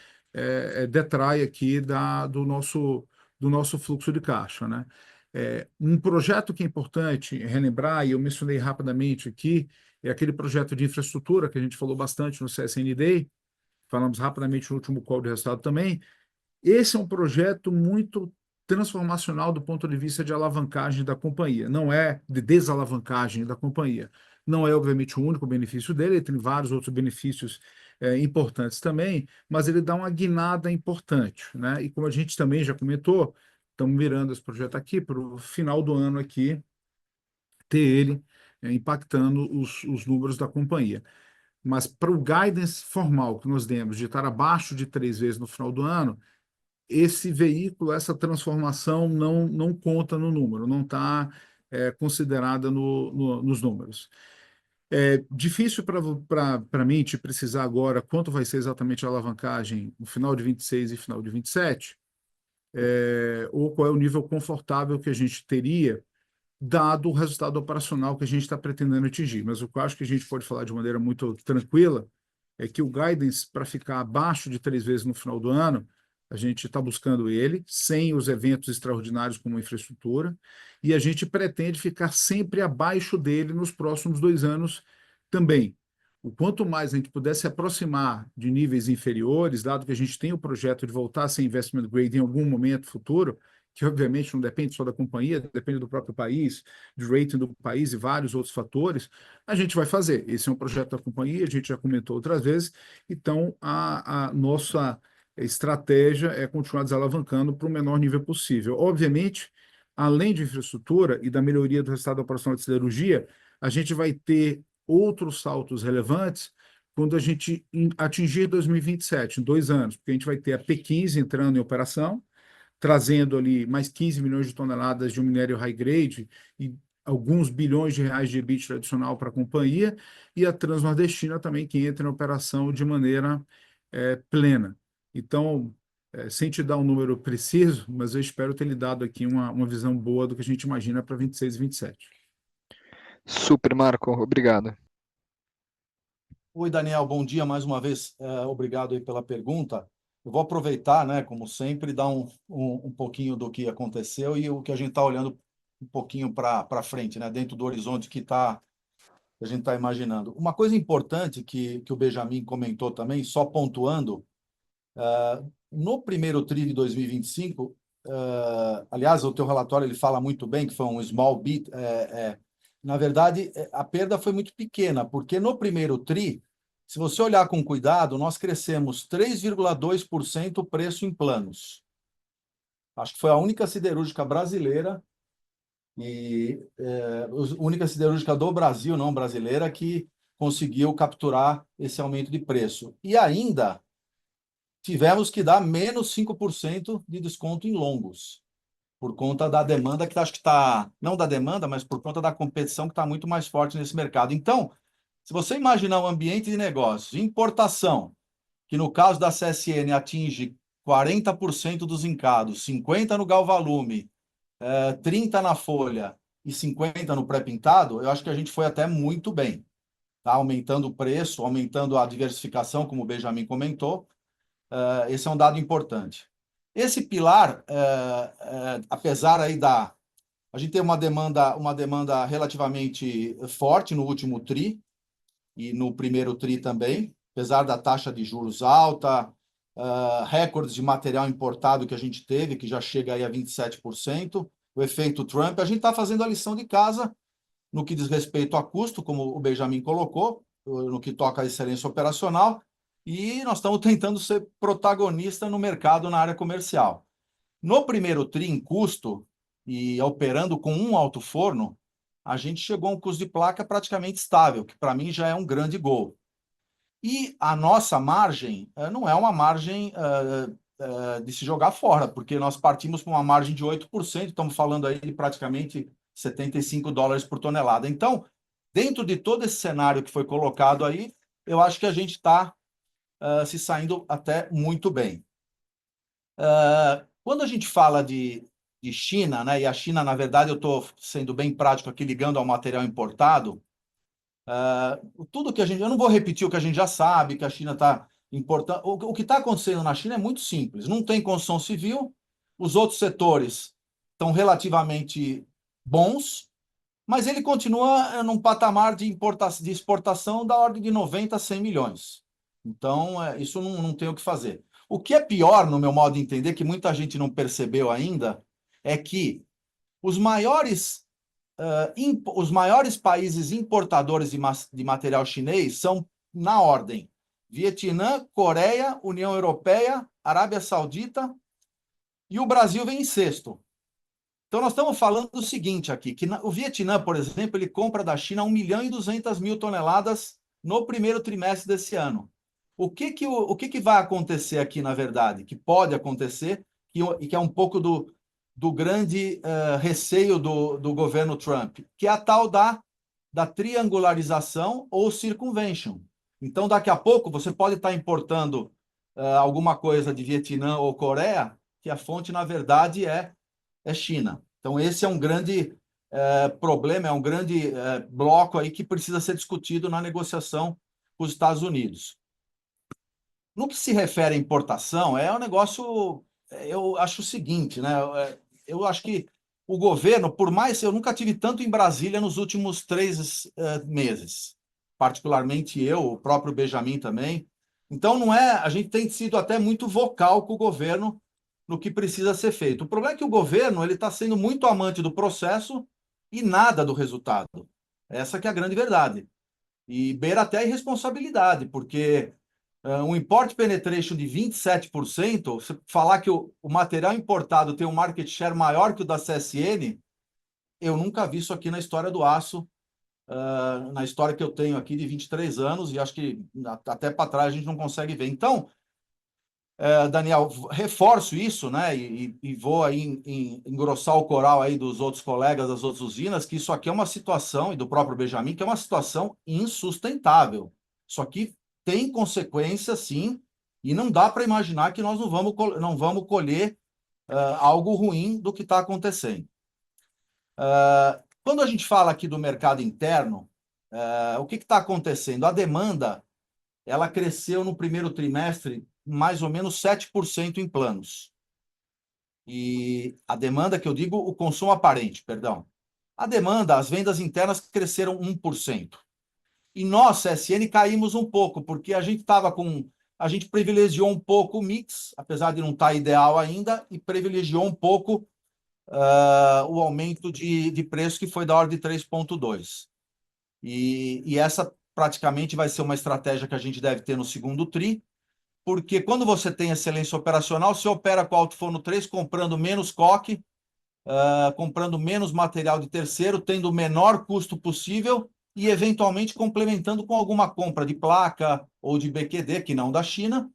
detrai aqui do nosso fluxo de caixa, né? Um projeto que é importante relembrar, e eu mencionei rapidamente aqui, é aquele projeto de infraestrutura que a gente falou bastante no CSN Day, falamos rapidamente no último call de resultado também. Esse é um projeto muito transformacional do ponto de vista de alavancagem da companhia, não é de desalavancagem da companhia. Não é, obviamente, o único benefício dele, ele tem vários outros benefícios importantes também, mas ele dá uma guinada importante, né? E como a gente também já comentou, estamos mirando esse projeto aqui para o final do ano aqui, ter ele impactando os números da companhia. Mas para o guidance formal que nós demos de estar abaixo de 3 vezes no final do ano, esse veículo, essa transformação não conta no número, não está considerada nos números. É difícil para mim te precisar agora quanto vai ser exatamente a alavancagem no final de 26 e final de 27, ou qual é o nível confortável que a gente teria, dado o resultado operacional que a gente está pretendendo atingir. Mas o que eu acho que a gente pode falar de maneira muito tranquila é que o guidance, para ficar abaixo de 3 vezes no final do ano, a gente está buscando ele, sem os eventos extraordinários como infraestrutura, e a gente pretende ficar sempre abaixo dele nos próximos 2 anos também. O quanto mais a gente puder se aproximar de níveis inferiores, dado que a gente tem o projeto de voltar a ser investment grade em algum momento futuro, que obviamente não depende só da companhia, depende do próprio país, do rating do país e vários outros fatores, a gente vai fazer. Esse é um projeto da companhia, a gente já comentou outras vezes, então a nossa estratégia é continuar desalavancando para o menor nível possível. Obviamente, além de infraestrutura e da melhoria do resultado operacional de siderurgia, a gente vai ter outros saltos relevantes quando a gente atingir 2027, em 2 anos, porque a gente vai ter a P15 entrando em operação, trazendo ali mais 15 milhões de toneladas de um minério high grade e alguns bilhões de reais de EBITDA adicional para a companhia, e a Transnordestina também, que entra em operação de maneira plena. Então, sem te dar um número preciso, mas eu espero ter lhe dado aqui uma visão boa do que a gente imagina para 26 e 27. Super, Marco, obrigado. Oi, Daniel, bom dia mais uma vez. Obrigado aí pela pergunta. Eu vou aproveitar, né, como sempre, dar um pouquinho do que aconteceu e o que a gente está olhando um pouquinho para frente, né, dentro do horizonte que a gente está imaginando. Uma coisa importante que o Benjamin comentou também, só pontuando, no primeiro TRI de 2025, aliás, o teu relatório ele fala muito bem que foi um small beat, na verdade, a perda foi muito pequena, porque no primeiro TRI, se você olhar com cuidado, nós crescemos 3,2% o preço em planos. Acho que foi a única siderúrgica brasileira e única siderúrgica do Brasil, não brasileira, que conseguiu capturar esse aumento de preço. E ainda tivemos que dar menos 5% de desconto em longos, por conta da demanda que acho que está, não da demanda, mas por conta da competição que está muito mais forte nesse mercado. Então, se você imaginar um ambiente de negócios, importação, que no caso da CSN atinge 40% dos encados, 50% no galvalume, 30% na folha e 50% no pré-pintado, eu acho que a gente foi até muito bem. Tá? Aumentando o preço, aumentando a diversificação, como o Benjamin comentou, esse é um dado importante. Esse pilar, apesar aí a gente tem uma demanda relativamente forte no último TRI, e no primeiro TRI também, apesar da taxa de juros alta, recordes de material importado que a gente teve, que já chega aí a 27%, o efeito Trump, a gente está fazendo a lição de casa no que diz respeito a custo, como o Benjamin colocou, no que toca a excelência operacional, e nós estamos tentando ser protagonista no mercado na área comercial. No primeiro TRI em custo, e operando com um alto forno, a gente chegou a um custo de placa praticamente estável, que para mim já é um grande gol. E a nossa margem não é uma margem de se jogar fora, porque nós partimos para uma margem de 8%, estamos falando aí de praticamente $75 por tonelada. Então, dentro de todo esse cenário que foi colocado aí, eu acho que a gente está se saindo até muito bem. Quando a gente fala de China, né, e a China, na verdade, eu estou sendo bem prático aqui, ligando ao material importado, tudo que eu não vou repetir o que a gente já sabe, que a China está importando. O que está acontecendo na China é muito simples. Não tem construção civil, os outros setores estão relativamente bons, mas ele continua num patamar de exportação da ordem de 90 a 100 milhões. Então, isso não tem o que fazer. O que é pior, no meu modo de entender, que muita gente não percebeu ainda, é que os maiores países importadores de material chinês são, na ordem, Vietnã, Coreia, União Europeia, Arábia Saudita, e o Brasil vem em sexto. Então, nós estamos falando do seguinte aqui, que o Vietnã, por exemplo, ele compra da China 1.200.000 toneladas no primeiro trimestre desse ano. O que vai acontecer aqui, na verdade, que pode acontecer, e que é um pouco do grande receio do governo Trump, que é a tal da triangularização ou circumvention. Então, daqui a pouco, você pode estar importando alguma coisa de Vietnã ou Coreia, que a fonte, na verdade, é China. Então, esse é um grande problema, é um grande bloco aí que precisa ser discutido na negociação com os Estados Unidos. No que se refere à importação, é um negócio, eu acho o seguinte, né? Eu acho que o governo, por mais, eu nunca tive tanto em Brasília nos últimos 3 meses, particularmente eu, o próprio Benjamin também. Então, não é, a gente tem sido até muito vocal com o governo no que precisa ser feito. O problema é que o governo ele está sendo muito amante do processo e nada do resultado. Essa que é a grande verdade. E beira até a irresponsabilidade, porque um import penetration de 27%, você falar que o material importado tem um market share maior que o da CSN, eu nunca vi isso aqui na história do aço, na história que eu tenho aqui de 23 anos, e acho que até para trás a gente não consegue ver. Então, Daniel, reforço isso, né, e vou aí engrossar o coral aí dos outros colegas das outras usinas, que isso aqui é uma situação, e do próprio Benjamin, que é uma situação insustentável. Isso aqui tem consequência, sim, e não dá para imaginar que nós não vamos colher algo ruim do que está acontecendo. Quando a gente fala aqui do mercado interno, o que está acontecendo? A demanda ela cresceu no primeiro trimestre mais ou menos 7% em planos. E a demanda, que eu digo, o consumo aparente, perdão. A demanda, as vendas internas cresceram 1%. E nós, CSN, caímos um pouco, porque a gente privilegiou um pouco o mix, apesar de não estar ideal ainda, e privilegiou um pouco o aumento de preço, que foi da ordem de 3,2%. E essa praticamente vai ser uma estratégia que a gente deve ter no segundo TRI, porque quando você tem excelência operacional, você opera com alto forno 3, comprando menos coque, comprando menos material de terceiro, tendo o menor custo possível e, eventualmente, complementando com alguma compra de placa ou de BQD, que não da China,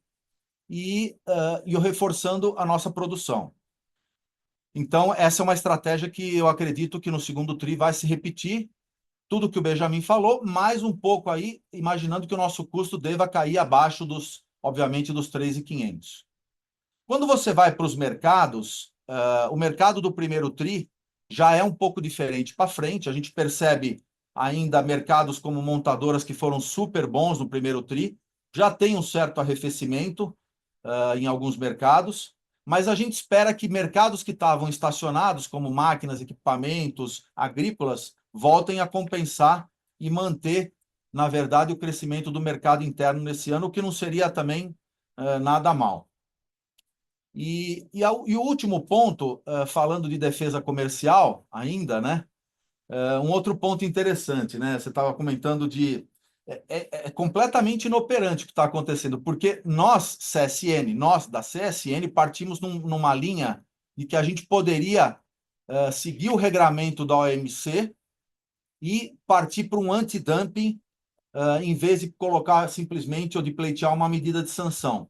e reforçando a nossa produção. Então, essa é uma estratégia que eu acredito que no segundo TRI vai se repetir, tudo que o Benjamin falou, mais um pouco aí, imaginando que o nosso custo deva cair abaixo obviamente, dos 3.500. Quando você vai para os mercados, o mercado do primeiro TRI já é um pouco diferente para frente. A gente percebe ainda mercados como montadoras que foram super bons no primeiro TRI, já tem um certo arrefecimento em alguns mercados, mas a gente espera que mercados que estavam estacionados, como máquinas, equipamentos, agrícolas, voltem a compensar e manter, na verdade, o crescimento do mercado interno nesse ano, o que não seria também nada mal. E o último ponto, falando de defesa comercial ainda, né? Um outro ponto interessante, né? Você estava comentando é completamente inoperante o que está acontecendo, porque nós, CSN, nós da CSN, partimos numa linha de que a gente poderia seguir o regramento da OMC e partir para um antidumping, em vez de colocar simplesmente ou de pleitear uma medida de sanção.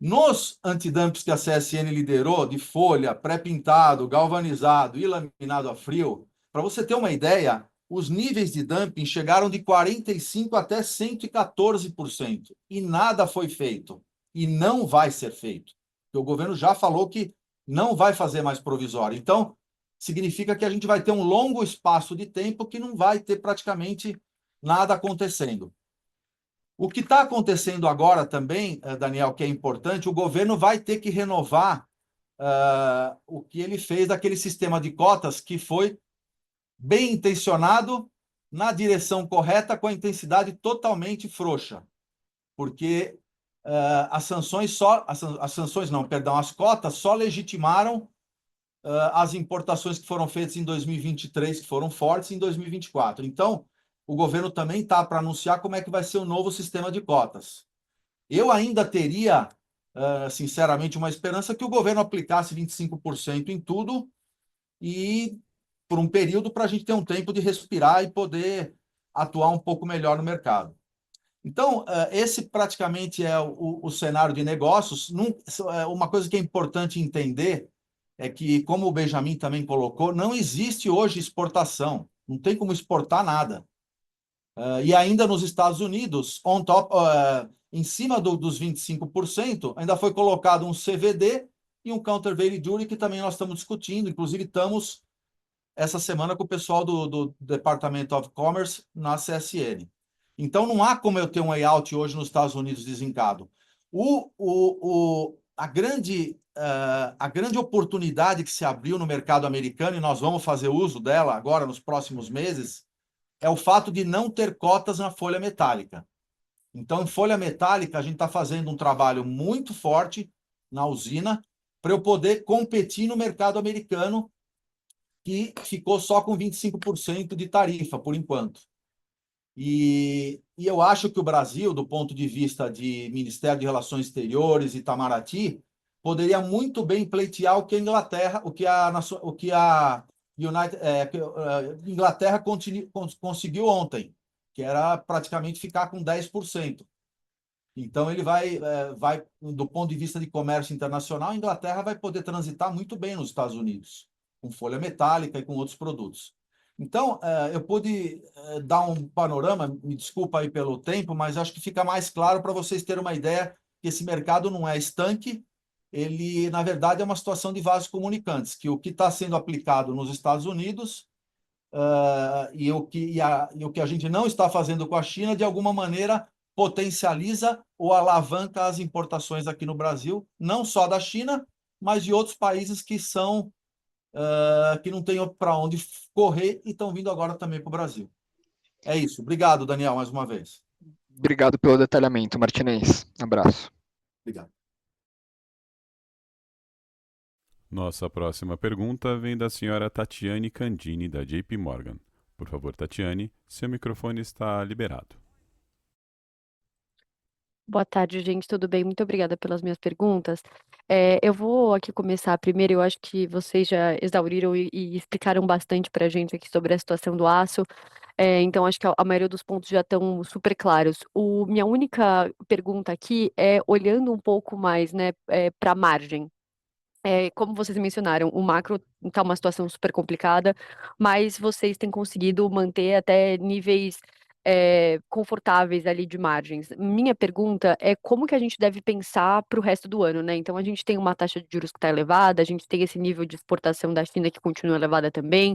Nos antidumps que a CSN liderou, de folha, pré-pintado, galvanizado e laminado a frio, para você ter uma ideia, os níveis de dumping chegaram de 45% até 114%, e nada foi feito, e não vai ser feito, porque o governo já falou que não vai fazer mais provisório. Então, significa que a gente vai ter um longo espaço de tempo que não vai ter praticamente nada acontecendo. O que está acontecendo agora também, Daniel, que é importante, o governo vai ter que renovar o que ele fez daquele sistema de cotas que foi bem intencionado, na direção correta, com a intensidade totalmente frouxa. Porque as cotas só legitimaram as importações que foram feitas em 2023, que foram fortes, em 2024. Então, o governo também está para anunciar como é que vai ser o novo sistema de cotas. Eu ainda teria, sinceramente, uma esperança que o governo aplicasse 25% em tudo e por um período para a gente ter um tempo de respirar e poder atuar um pouco melhor no mercado. Então, esse praticamente é o cenário de negócios. Uma coisa que é importante entender é que, como o Benjamin também colocou, não existe hoje exportação, não tem como exportar nada. E ainda nos Estados Unidos, on top, em cima dos 25%, ainda foi colocado um CVD e um countervailing duty, que também nós estamos discutindo, inclusive estamos essa semana com o pessoal do Department of Commerce na CSN. Então, não há como eu ter um layout hoje nos Estados Unidos deslinkado. A grande oportunidade que se abriu no mercado americano, e nós vamos fazer uso dela agora nos próximos meses, é o fato de não ter cotas na folha metálica. Então, em folha metálica, a gente está fazendo um trabalho muito forte na usina para eu poder competir no mercado americano, que ficou só com 25% de tarifa, por enquanto. E eu acho que o Brasil, do ponto de vista de Ministério de Relações Exteriores, Itamaraty, poderia muito bem pleitear o que a Inglaterra, Inglaterra conseguiu ontem, que era praticamente ficar com 10%. Então, ele vai, do ponto de vista de comércio internacional, a Inglaterra vai poder transitar muito bem nos Estados Unidos, com folha metálica e com outros produtos. Então, eu pude dar um panorama, me desculpa aí pelo tempo, mas acho que fica mais claro para vocês terem uma ideia que esse mercado não é estanque, ele, na verdade, é uma situação de vasos comunicantes, que o que está sendo aplicado nos Estados Unidos e o que a gente não está fazendo com a China, de alguma maneira, potencializa ou alavanca as importações aqui no Brasil, não só da China, mas de outros países que não têm para onde correr e estão vindo agora também para o Brasil. É isso. Obrigado, Daniel, mais uma vez. Obrigado pelo detalhamento, Martinez. Abraço. Obrigado. Nossa próxima pergunta vem da senhora Tatiane Candini, da JP Morgan. Por favor, Tatiane, seu microfone está liberado. Boa tarde, gente. Tudo bem? Muito obrigada pelas minhas perguntas. Eu vou aqui começar primeiro. Eu acho que vocês já exauriram e explicaram bastante para a gente aqui sobre a situação do aço. Então, acho que a maioria dos pontos já estão super claros. Minha única pergunta aqui é olhando um pouco mais, né, para a margem. Como vocês mencionaram, o macro está uma situação super complicada, mas vocês têm conseguido manter até níveis confortáveis ali de margens. Minha pergunta é como que a gente deve pensar para o resto do ano, né? Então, a gente tem uma taxa de juros que está elevada, a gente tem esse nível de exportação da China que continua elevada também.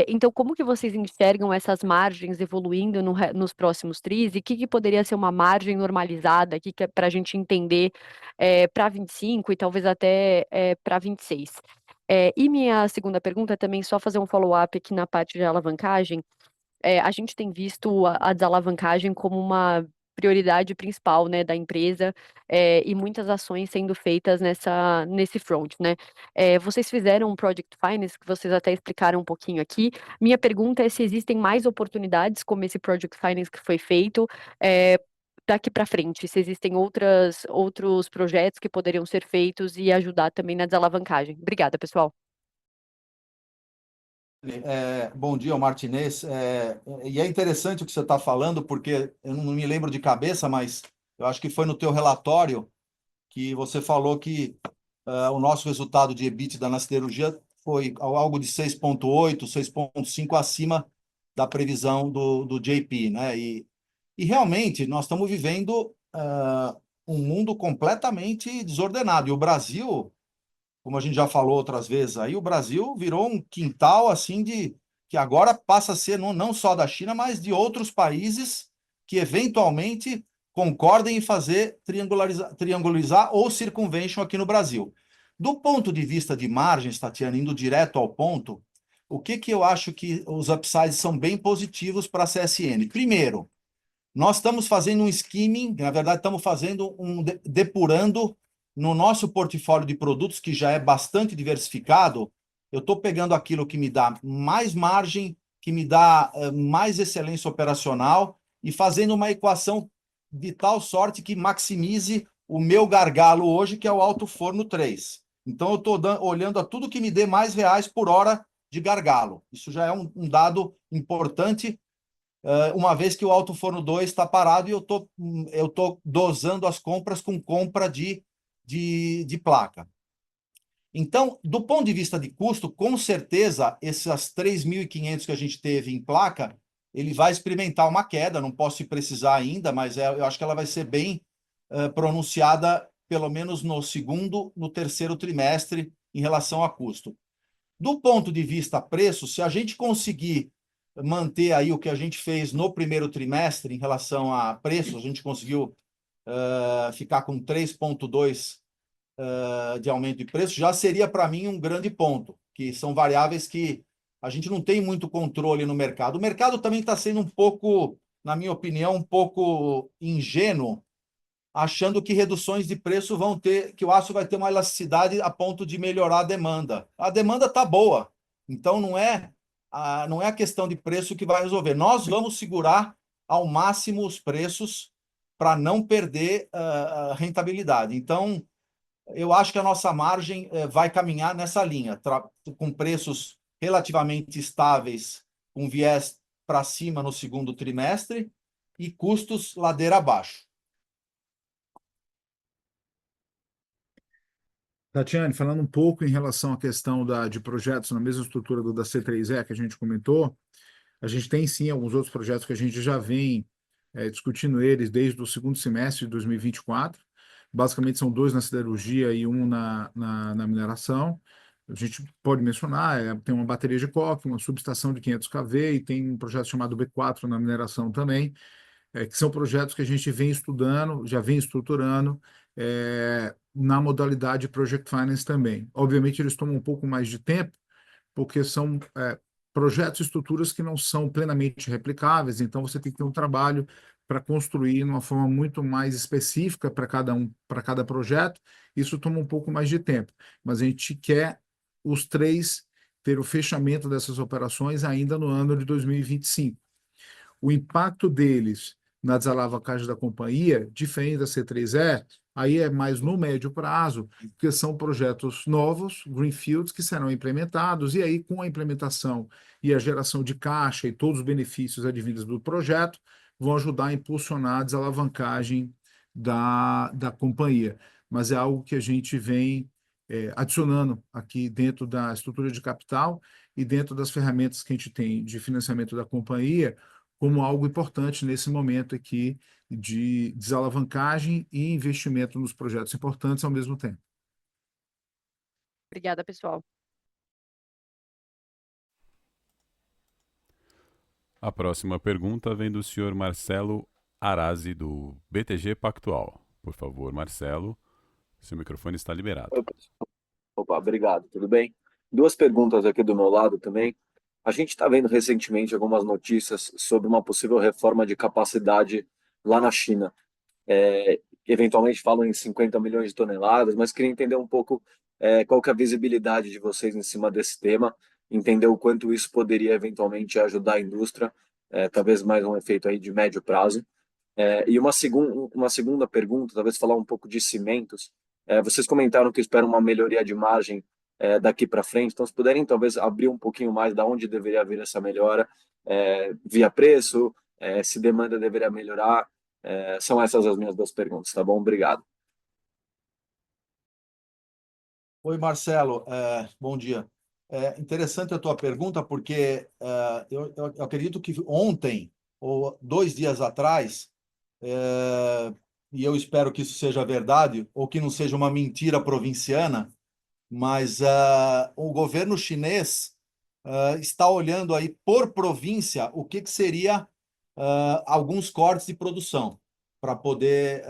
Então, como que vocês enxergam essas margens evoluindo nos próximos tris e o que poderia ser uma margem normalizada aqui que é para a gente entender para 25 e talvez até para 26? E minha segunda pergunta é também só fazer um follow-up aqui na parte de alavancagem. A gente tem visto a desalavancagem como uma prioridade principal, né, da empresa, e muitas ações sendo feitas nesse front, né? Vocês fizeram um Project Finance, que vocês até explicaram um pouquinho aqui. Minha pergunta é se existem mais oportunidades como esse Project Finance que foi feito, daqui para frente, se existem outros projetos que poderiam ser feitos e ajudar também na desalavancagem. Obrigada, pessoal. Bom dia, Martinez. E é interessante o que você está falando, porque eu não me lembro de cabeça, mas eu acho que foi no teu relatório que você falou que o nosso resultado de EBITDA na siderurgia foi algo de 6,8, 6,5 acima da previsão do JP, né? E realmente nós estamos vivendo um mundo completamente desordenado. E o Brasil, como a gente já falou outras vezes aí, o Brasil virou um quintal assim que agora passa a ser não só da China, mas de outros países que eventualmente concordem em fazer triangularizar ou circunvention aqui no Brasil. Do ponto de vista de margens, Tatiana, indo direto ao ponto, o que eu acho que os upsides são bem positivos para a CSN? Primeiro, nós estamos fazendo um skimming, na verdade estamos fazendo depurando no nosso portfólio de produtos, que já é bastante diversificado. Eu estou pegando aquilo que me dá mais margem, que me dá mais excelência operacional e fazendo uma equação de tal sorte que maximize o meu gargalo hoje, que é o alto forno 3. Então, eu estou olhando a tudo que me dê mais reais por hora de gargalo. Isso já é um dado importante, uma vez que o alto forno 2 está parado e eu estou dosando as compras com compra de placa. Então, do ponto de vista de custo, com certeza, essas 3.500 que a gente teve em placa, ele vai experimentar uma queda, não posso precisar ainda, mas eu acho que ela vai ser bem pronunciada, pelo menos no segundo, no terceiro trimestre, em relação a custo. Do ponto de vista preço, se a gente conseguir manter aí o que a gente fez no primeiro trimestre em relação a preços, a gente conseguiu ficar com 3,2 de aumento de preço, já seria para mim um grande ponto, que são variáveis que a gente não tem muito controle no mercado. O mercado também está sendo um pouco, na minha opinião, um pouco ingênuo, achando que reduções de preço vão ter, que o aço vai ter uma elasticidade a ponto de melhorar a demanda. A demanda está boa, então não é a questão de preço que vai resolver. Nós vamos segurar ao máximo os preços para não perder a rentabilidade. Então, eu acho que a nossa margem vai caminhar nessa linha, com preços relativamente estáveis, com viés para cima no segundo trimestre e custos ladeira abaixo. Tatiane, falando um pouco em relação à questão de projetos na mesma estrutura da C3E que a gente comentou, a gente tem sim alguns outros projetos que a gente já vem discutindo eles desde o segundo semestre de 2024. Basicamente são dois na siderurgia e um na mineração. A gente pode mencionar, tem uma bateria de coque, uma subestação de 500 kV e tem um projeto chamado B4 na mineração também, que são projetos que a gente vem estudando, já vem estruturando na modalidade Project Finance também. Obviamente eles tomam um pouco mais de tempo, porque são projetos e estruturas que não são plenamente replicáveis, então você tem que ter um trabalho para construir de uma forma muito mais específica para cada projeto. Isso toma um pouco mais de tempo, mas a gente quer os três ter o fechamento dessas operações ainda no ano de 2025. O impacto deles na desalavancagem da companhia, diferente da C3E, aí é mais no médio prazo, porque são projetos novos, greenfields, que serão implementados, e aí com a implementação e a geração de caixa e todos os benefícios advindos do projeto, vão ajudar a impulsionar a desalavancagem da companhia. Mas é algo que a gente vem adicionando aqui dentro da estrutura de capital e dentro das ferramentas que a gente tem de financiamento da companhia, como algo importante nesse momento aqui de desalavancagem e investimento nos projetos importantes ao mesmo tempo. Obrigada, pessoal. A próxima pergunta vem do senhor Marcelo Arazi, do BTG Pactual. Por favor, Marcelo, seu microfone está liberado. Opa, obrigado, tudo bem? Duas perguntas aqui do meu lado também. A gente está vendo recentemente algumas notícias sobre uma possível reforma de capacidade lá na China. Eventualmente falam em 50 milhões de toneladas, mas queria entender um pouco qual que é a visibilidade de vocês em cima desse tema, entender o quanto isso poderia eventualmente ajudar a indústria, talvez mais um efeito aí de médio prazo. E uma segunda pergunta, talvez falar um pouco de cimentos. Vocês comentaram que esperam uma melhoria de margem daqui para frente, então se puderem talvez abrir um pouquinho mais da onde deveria vir essa melhora, via preço, se demanda deveria melhorar, são essas as minhas duas perguntas, tá bom? Obrigado. Oi, Marcelo, bom dia. Interessante a tua pergunta, porque eu acredito que ontem, ou 2 dias atrás, e eu espero que isso seja verdade, ou que não seja uma mentira provinciana, mas o governo chinês está olhando aí por província o que seria alguns cortes de produção para poder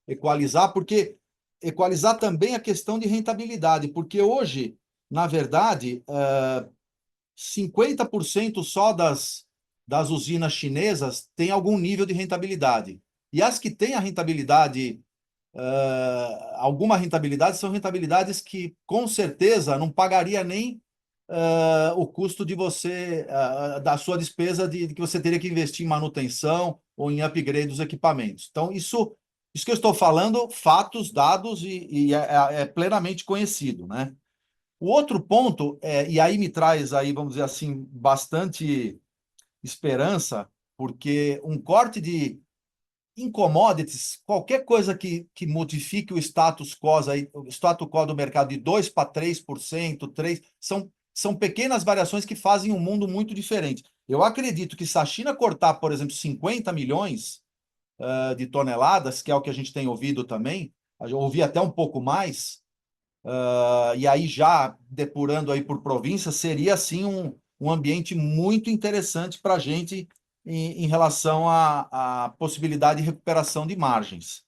equalizar, porque equalizar também a questão de rentabilidade, porque hoje, na verdade, 50% só das usinas chinesas têm algum nível de rentabilidade. E as que têm a rentabilidade, alguma rentabilidade, são rentabilidades que, com certeza, não pagaria nem o custo de você, da sua despesa de que você teria que investir em manutenção ou em upgrade dos equipamentos. Então, isso que eu estou falando, fatos, dados, e é plenamente conhecido, né? O outro ponto, e aí me traz, aí, vamos dizer assim, bastante esperança, porque um corte em commodities, qualquer coisa que modifique o status quo do mercado de 2% para 3%, 3%, são pequenas variações que fazem um mundo muito diferente. Eu acredito que se a China cortar, por exemplo, 50 milhões de toneladas, que é o que a gente tem ouvido também, eu ouvi até um pouco mais, e aí já depurando aí por província, seria assim um ambiente muito interessante para a gente em relação à possibilidade de recuperação de margens.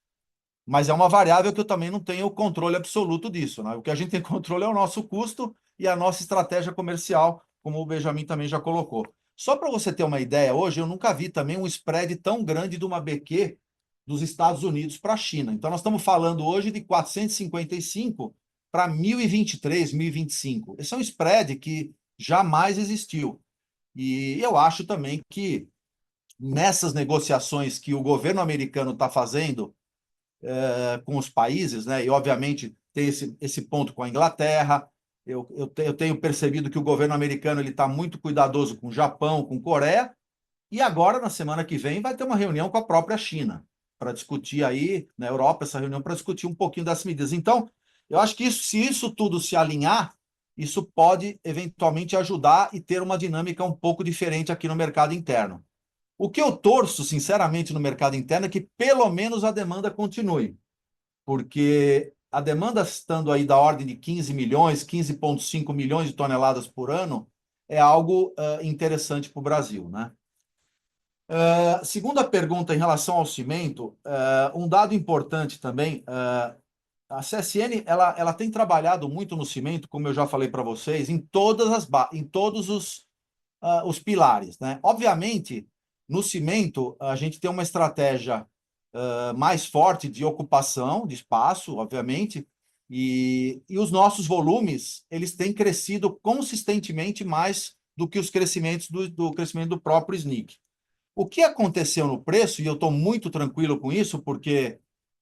Mas é uma variável que eu também não tenho o controle absoluto disso, né? O que a gente tem controle é o nosso custo e a nossa estratégia comercial, como o Benjamin também já colocou. Só para você ter uma ideia, hoje eu nunca vi também um spread tão grande de uma BQ dos Estados Unidos para a China. Então, nós estamos falando hoje de 455 para 1023, 1025. Esse é um spread que jamais existiu. E eu acho também que nessas negociações que o governo americano está fazendo com os países, né, e obviamente tem esse ponto com a Inglaterra, eu tenho percebido que o governo americano está muito cuidadoso com o Japão, com a Coreia, e agora, na semana que vem, vai ter uma reunião com a própria China, para discutir aí, na Europa, essa reunião para discutir um pouquinho dessas medidas. Então, eu acho que se isso tudo se alinhar, isso pode eventualmente ajudar e ter uma dinâmica um pouco diferente aqui no mercado interno. O que eu torço, sinceramente, no mercado interno é que pelo menos a demanda continue, porque a demanda estando aí da ordem de 15 milhões, 15,5 milhões de toneladas por ano, é algo interessante para o Brasil, né? Segunda pergunta em relação ao cimento, um dado importante também, a CSN ela tem trabalhado muito no cimento, como eu já falei para vocês, em todos os pilares, né? Obviamente, no cimento, a gente tem uma estratégia mais forte de ocupação de espaço, obviamente, e os nossos volumes eles têm crescido consistentemente mais do que os crescimentos do crescimento do próprio SNIC. O que aconteceu no preço, e eu estou muito tranquilo com isso, porque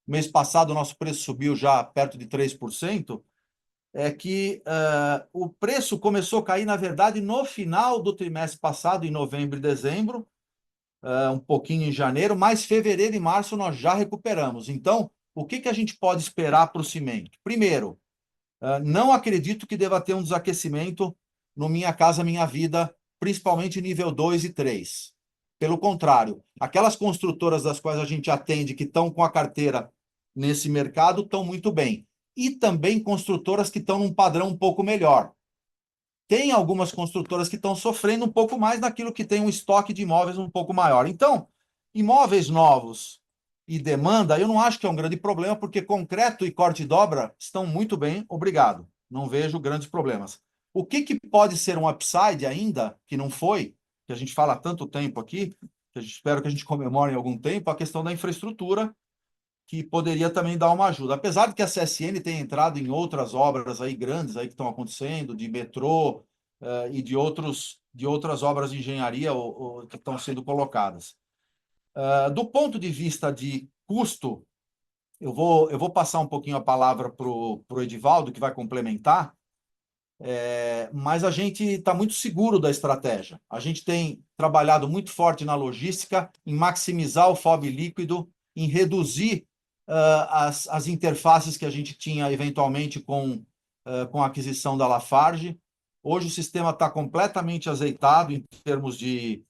mês passado o nosso preço subiu já perto de 3%, é que o preço começou a cair, na verdade, no final do trimestre passado, em novembro e dezembro, um pouquinho em janeiro, mas fevereiro e março nós já recuperamos. Então, o que a gente pode esperar para o cimento? Primeiro, não acredito que deva ter um desaquecimento no Minha Casa Minha Vida, principalmente nível 2 e 3. Pelo contrário, aquelas construtoras das quais a gente atende que estão com a carteira nesse mercado estão muito bem. E também construtoras que estão num padrão um pouco melhor. Tem algumas construtoras que estão sofrendo um pouco mais naquilo que tem um estoque de imóveis um pouco maior. Então, imóveis novos e demanda, eu não acho que é um grande problema, porque concreto e corte e dobra estão muito bem, obrigado. Não vejo grandes problemas. O que pode ser um upside ainda, que não foi, que a gente fala há tanto tempo aqui, que espero que a gente comemore em algum tempo, a questão da infraestrutura, que poderia também dar uma ajuda. Apesar de que a CSN tem entrado em outras obras aí grandes aí que estão acontecendo, de metrô e de outras obras de engenharia que estão sendo colocadas. Do ponto de vista de custo, eu vou passar um pouquinho a palavra para o Edivaldo, que vai complementar, mas a gente está muito seguro da estratégia. A gente tem trabalhado muito forte na logística, em maximizar o FOB líquido, em reduzir as interfaces que a gente tinha eventualmente com a aquisição da Lafarge. Hoje o sistema está completamente azeitado em termos de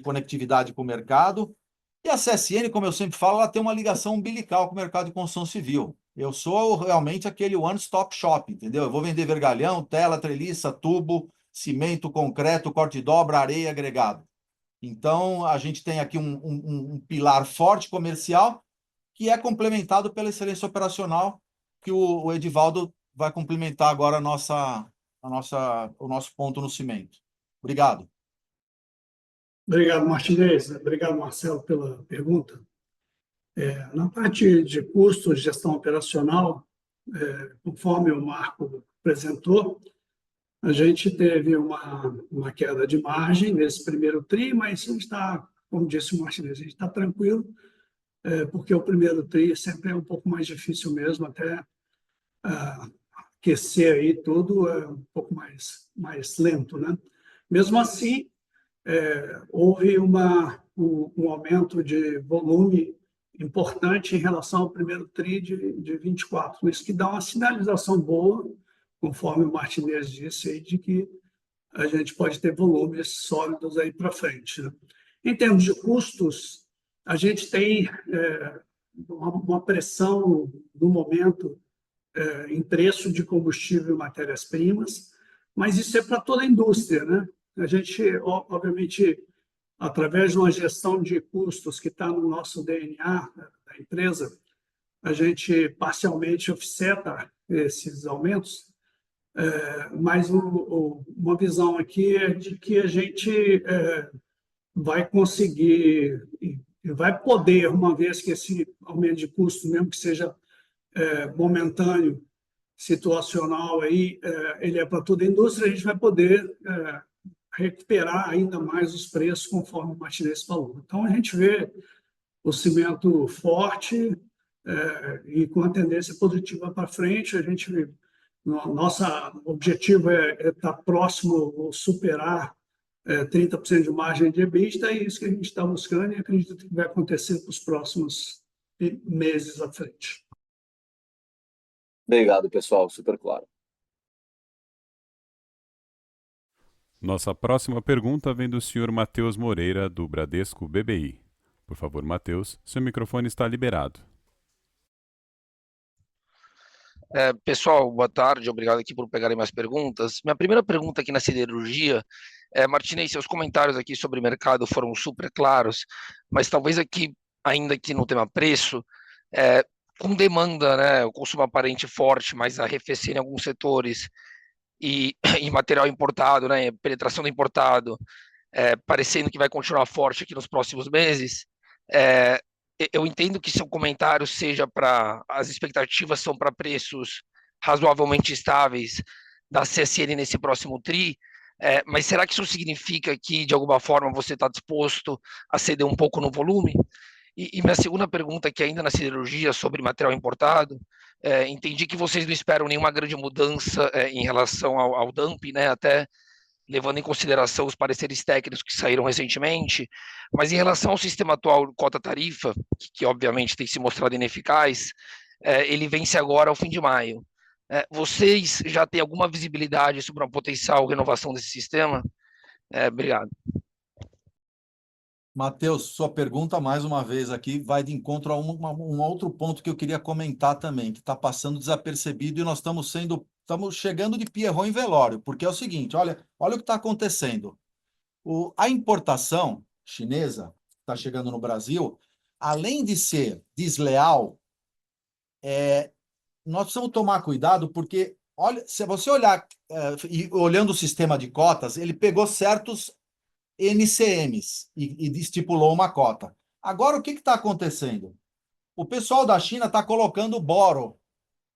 conectividade com o mercado. E a CSN, como eu sempre falo, ela tem uma ligação umbilical com o mercado de construção civil. Eu sou realmente aquele one-stop shop, entendeu? Eu vou vender vergalhão, tela, treliça, tubo, cimento, concreto, corte e dobra, areia, agregado. Então, a gente tem aqui um pilar forte comercial que é complementado pela excelência operacional, que o Edivaldo vai complementar agora o nosso ponto no cimento. Obrigado. Obrigado, Martinez. Obrigado, Marcelo, pela pergunta. Na parte de custos de gestão operacional, conforme o Marco apresentou, a gente teve uma queda de margem nesse primeiro TRI, mas a gente está, como disse o Martinez, a gente está tranquilo, porque o primeiro TRI sempre é um pouco mais difícil mesmo, até aquecer aí tudo é um pouco mais lento, né? Mesmo assim, houve um aumento de volume importante em relação ao primeiro TRI de 24. Isso que dá uma sinalização boa, conforme o Martinez disse, aí, de que a gente pode ter volumes sólidos aí para frente, né? Em termos de custos, a gente tem uma pressão, no momento, em preço de combustível e matérias-primas, mas isso é para toda a indústria, né? A gente, obviamente, através de uma gestão de custos que está no nosso DNA da empresa, a gente parcialmente offseta esses aumentos, mas uma visão aqui é de que a gente vai conseguir e vai poder, uma vez que esse aumento de custo, mesmo que seja momentâneo, situacional, aí, ele é para toda a indústria, a gente vai poder recuperar ainda mais os preços, conforme o Martinez falou. Então, a gente vê o cimento forte e com a tendência positiva para frente. A gente, nosso objetivo é estar próximo ou superar 30% de margem de EBITDA, e isso que a gente está buscando, e acredito que vai acontecer para os próximos meses à frente. Obrigado, pessoal, super claro. Nossa próxima pergunta vem do senhor Matheus Moreira, do Bradesco BBI. Por favor, Matheus, seu microfone está liberado. Pessoal, boa tarde, obrigado aqui por pegarem minhas perguntas. Minha primeira pergunta aqui na siderurgia, Martinez, seus comentários aqui sobre o mercado foram super claros, mas talvez aqui, ainda aqui no tema preço, com demanda, né, o consumo aparente forte, mas arrefecer em alguns setores, e material importado, né, penetração do importado, parecendo que vai continuar forte aqui nos próximos meses, eu entendo que seu comentário seja para... As expectativas são para preços razoavelmente estáveis da CSN nesse próximo TRI, mas será que isso significa que, de alguma forma, você está disposto a ceder um pouco no volume? E minha segunda pergunta, que ainda na siderurgia, sobre material importado, entendi que vocês não esperam nenhuma grande mudança em relação ao dumping, né, até levando em consideração os pareceres técnicos que saíram recentemente, mas em relação ao sistema atual cota-tarifa, que obviamente tem se mostrado ineficaz, ele vence agora ao fim de maio. Vocês já têm alguma visibilidade sobre uma potencial renovação desse sistema? Obrigado. Matheus, sua pergunta, mais uma vez aqui, vai de encontro a um outro ponto que eu queria comentar também, que está passando desapercebido, e nós estamos chegando de Pierrot em velório, porque é o seguinte, olha o que está acontecendo. A importação chinesa que está chegando no Brasil, além de ser desleal, nós precisamos tomar cuidado, porque olha, se você olhar, olhando o sistema de cotas, ele pegou certos NCMs e estipulou uma cota. Agora, o que está acontecendo? O pessoal da China está colocando boro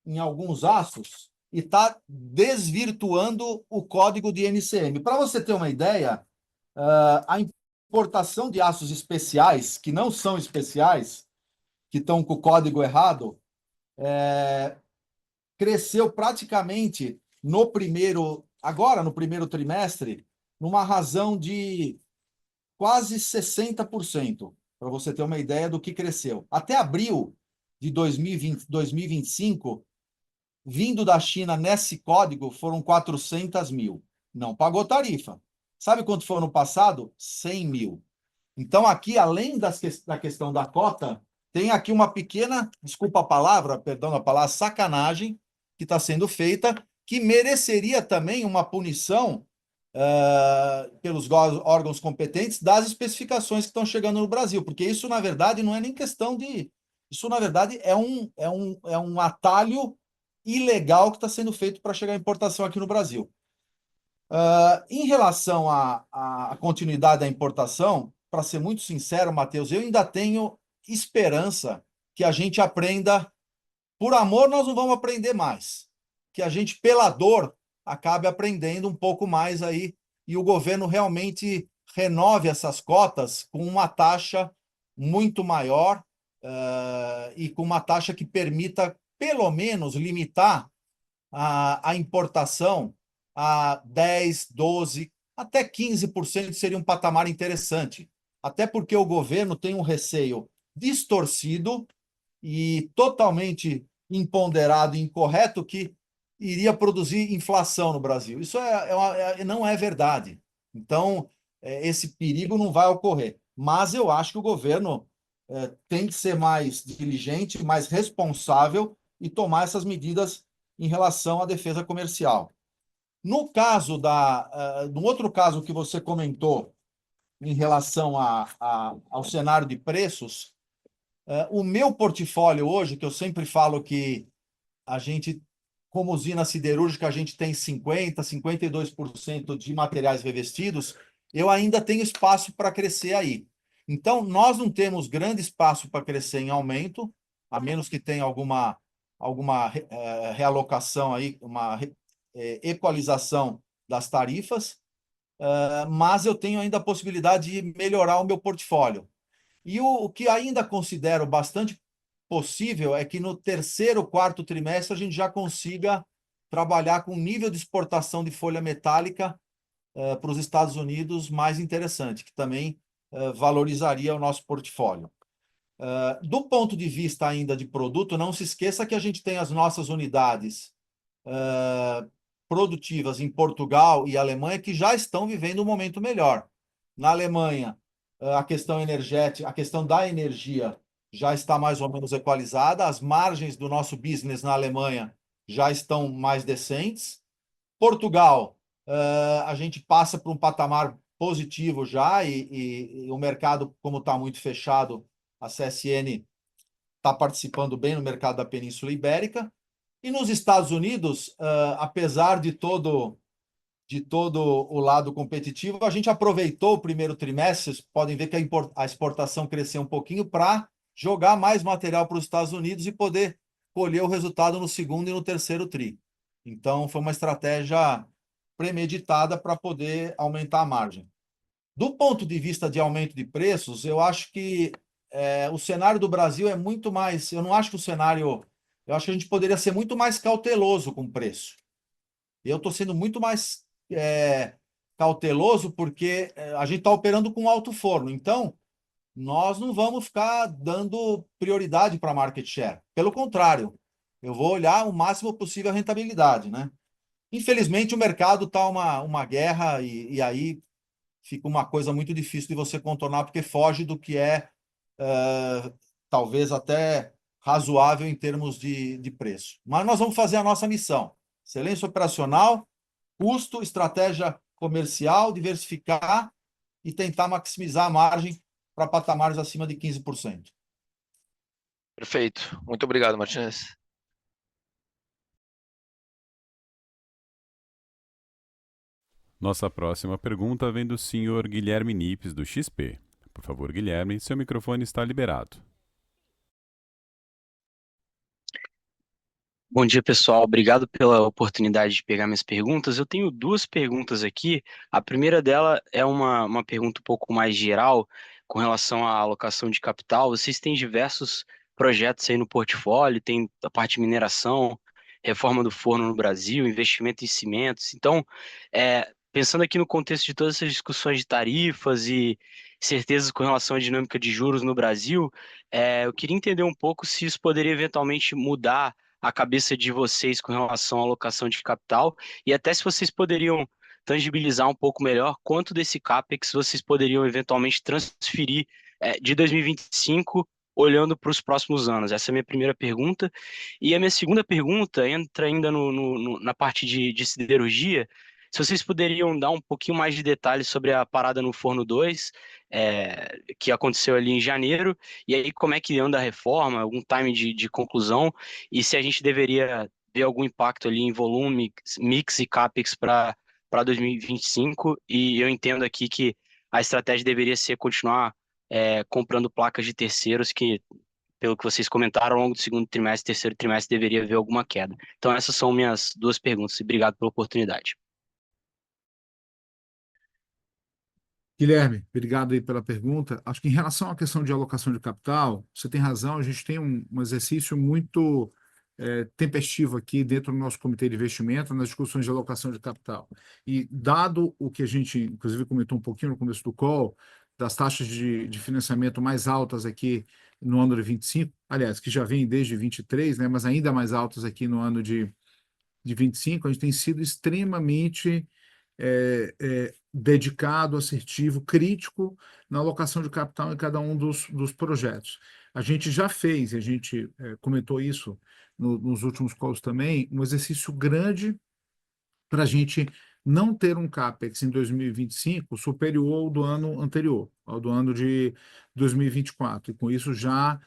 em alguns aços e está desvirtuando o código de NCM. Para você ter uma ideia, a importação de aços especiais, que não são especiais, que estão com o código errado, cresceu praticamente no primeiro trimestre, numa razão de quase 60%, para você ter uma ideia do que cresceu. Até abril de 2025, vindo da China nesse código, foram 400 mil. Não pagou tarifa. Sabe quanto foi no passado? 100 mil. Então, aqui, além da questão da cota, tem aqui uma pequena, desculpa a palavra, perdão a palavra, sacanagem que está sendo feita, que mereceria também uma punição pelos órgãos competentes das especificações que estão chegando no Brasil, porque isso, na verdade, não é nem questão de... Isso, na verdade, é um atalho ilegal que está sendo feito para chegar à importação aqui no Brasil. Em relação à continuidade da importação, para ser muito sincero, Matheus, eu ainda tenho esperança que a gente aprenda. Por amor, nós não vamos aprender mais. Que a gente, pela dor, acabe aprendendo um pouco mais aí e o governo realmente renove essas cotas com uma taxa muito maior e com uma taxa que permita, pelo menos, limitar a importação a 10, 12, até 15% seria um patamar interessante. Até porque o governo tem um receio distorcido e totalmente imponderado e incorreto que iria produzir inflação no Brasil. Isso não é verdade. Então, esse perigo não vai ocorrer. Mas eu acho que o governo tem que ser mais diligente, mais responsável e tomar essas medidas em relação à defesa comercial. No caso no outro caso que você comentou em relação ao cenário de preços, o meu portfólio hoje, que eu sempre falo que a gente, como usina siderúrgica, a gente tem 52% de materiais revestidos, eu ainda tenho espaço para crescer aí. Então, nós não temos grande espaço para crescer em aumento, a menos que tenha alguma realocação aí, uma equalização das tarifas, mas eu tenho ainda a possibilidade de melhorar o meu portfólio. E o que ainda considero bastante possível é que no terceiro, quarto trimestre a gente já consiga trabalhar com um nível de exportação de folha metálica para os Estados Unidos mais interessante, que também valorizaria o nosso portfólio. Do ponto de vista ainda de produto, não se esqueça que a gente tem as nossas unidades produtivas em Portugal e Alemanha que já estão vivendo um momento melhor. Na Alemanha, a questão energética, a questão da energia já está mais ou menos equalizada, as margens do nosso business na Alemanha já estão mais decentes. Portugal, a gente passa por um patamar positivo já e o mercado, como está muito fechado, a CSN está participando bem no mercado da Península Ibérica. E nos Estados Unidos, apesar de todo o lado competitivo, a gente aproveitou o primeiro trimestre, vocês podem ver que a exportação cresceu um pouquinho para jogar mais material para os Estados Unidos e poder colher o resultado no segundo e no terceiro tri. Então, foi uma estratégia premeditada para poder aumentar a margem. Do ponto de vista de aumento de preços, eu acho que o cenário do Brasil é muito mais... Eu não acho que o cenário... Eu acho que a gente poderia ser muito mais cauteloso com o preço. Eu estou sendo muito mais cauteloso porque a gente está operando com alto forno. Então, nós não vamos ficar dando prioridade para market share. Pelo contrário, eu vou olhar o máximo possível a rentabilidade, né? Infelizmente, o mercado está uma guerra e aí fica uma coisa muito difícil de você contornar porque foge do que talvez até razoável em termos de preço. Mas nós vamos fazer a nossa missão. Excelência operacional, custo, estratégia comercial, diversificar e tentar maximizar a margem para patamares acima de 15%. Perfeito. Muito obrigado, Martinez. Nossa próxima pergunta vem do senhor Guilherme Nipes, do XP. Por favor, Guilherme, seu microfone está liberado. Bom dia, pessoal. Obrigado pela oportunidade de pegar minhas perguntas. Eu tenho duas perguntas aqui. A primeira dela é uma pergunta um pouco mais geral com relação à alocação de capital. Vocês têm diversos projetos aí no portfólio, tem a parte de mineração, reforma do forno no Brasil, investimento em cimentos. Então, pensando aqui no contexto de todas essas discussões de tarifas e certezas com relação à dinâmica de juros no Brasil, eu queria entender um pouco se isso poderia eventualmente mudar a cabeça de vocês com relação à alocação de capital e até se vocês poderiam tangibilizar um pouco melhor quanto desse CAPEX vocês poderiam eventualmente transferir de 2025 olhando para os próximos anos. Essa é a minha primeira pergunta. E a minha segunda pergunta entra ainda na parte de siderurgia. Se vocês poderiam dar um pouquinho mais de detalhes sobre a parada no Forno 2, que aconteceu ali em janeiro, e aí como é que anda a reforma, algum time de conclusão, e se a gente deveria ver algum impacto ali em volume, mix e CAPEX para 2025, e eu entendo aqui que a estratégia deveria ser continuar comprando placas de terceiros, que pelo que vocês comentaram, ao longo do segundo trimestre, terceiro trimestre, deveria haver alguma queda. Então essas são minhas duas perguntas, e obrigado pela oportunidade. Guilherme, obrigado aí pela pergunta. Acho que em relação à questão de alocação de capital, você tem razão, a gente tem um exercício muito tempestivo aqui dentro do nosso comitê de investimento, nas discussões de alocação de capital. E dado o que a gente, inclusive, comentou um pouquinho no começo do call, das taxas de financiamento mais altas aqui no ano de 25, aliás, que já vem desde 23, né, mas ainda mais altas aqui no ano de 25, a gente tem sido extremamente dedicado, assertivo, crítico na alocação de capital em cada um dos projetos. A gente já fez, a gente comentou isso nos últimos calls também, um exercício grande para a gente não ter um CAPEX em 2025 superior ao do ano anterior, ao do ano de 2024, e com isso já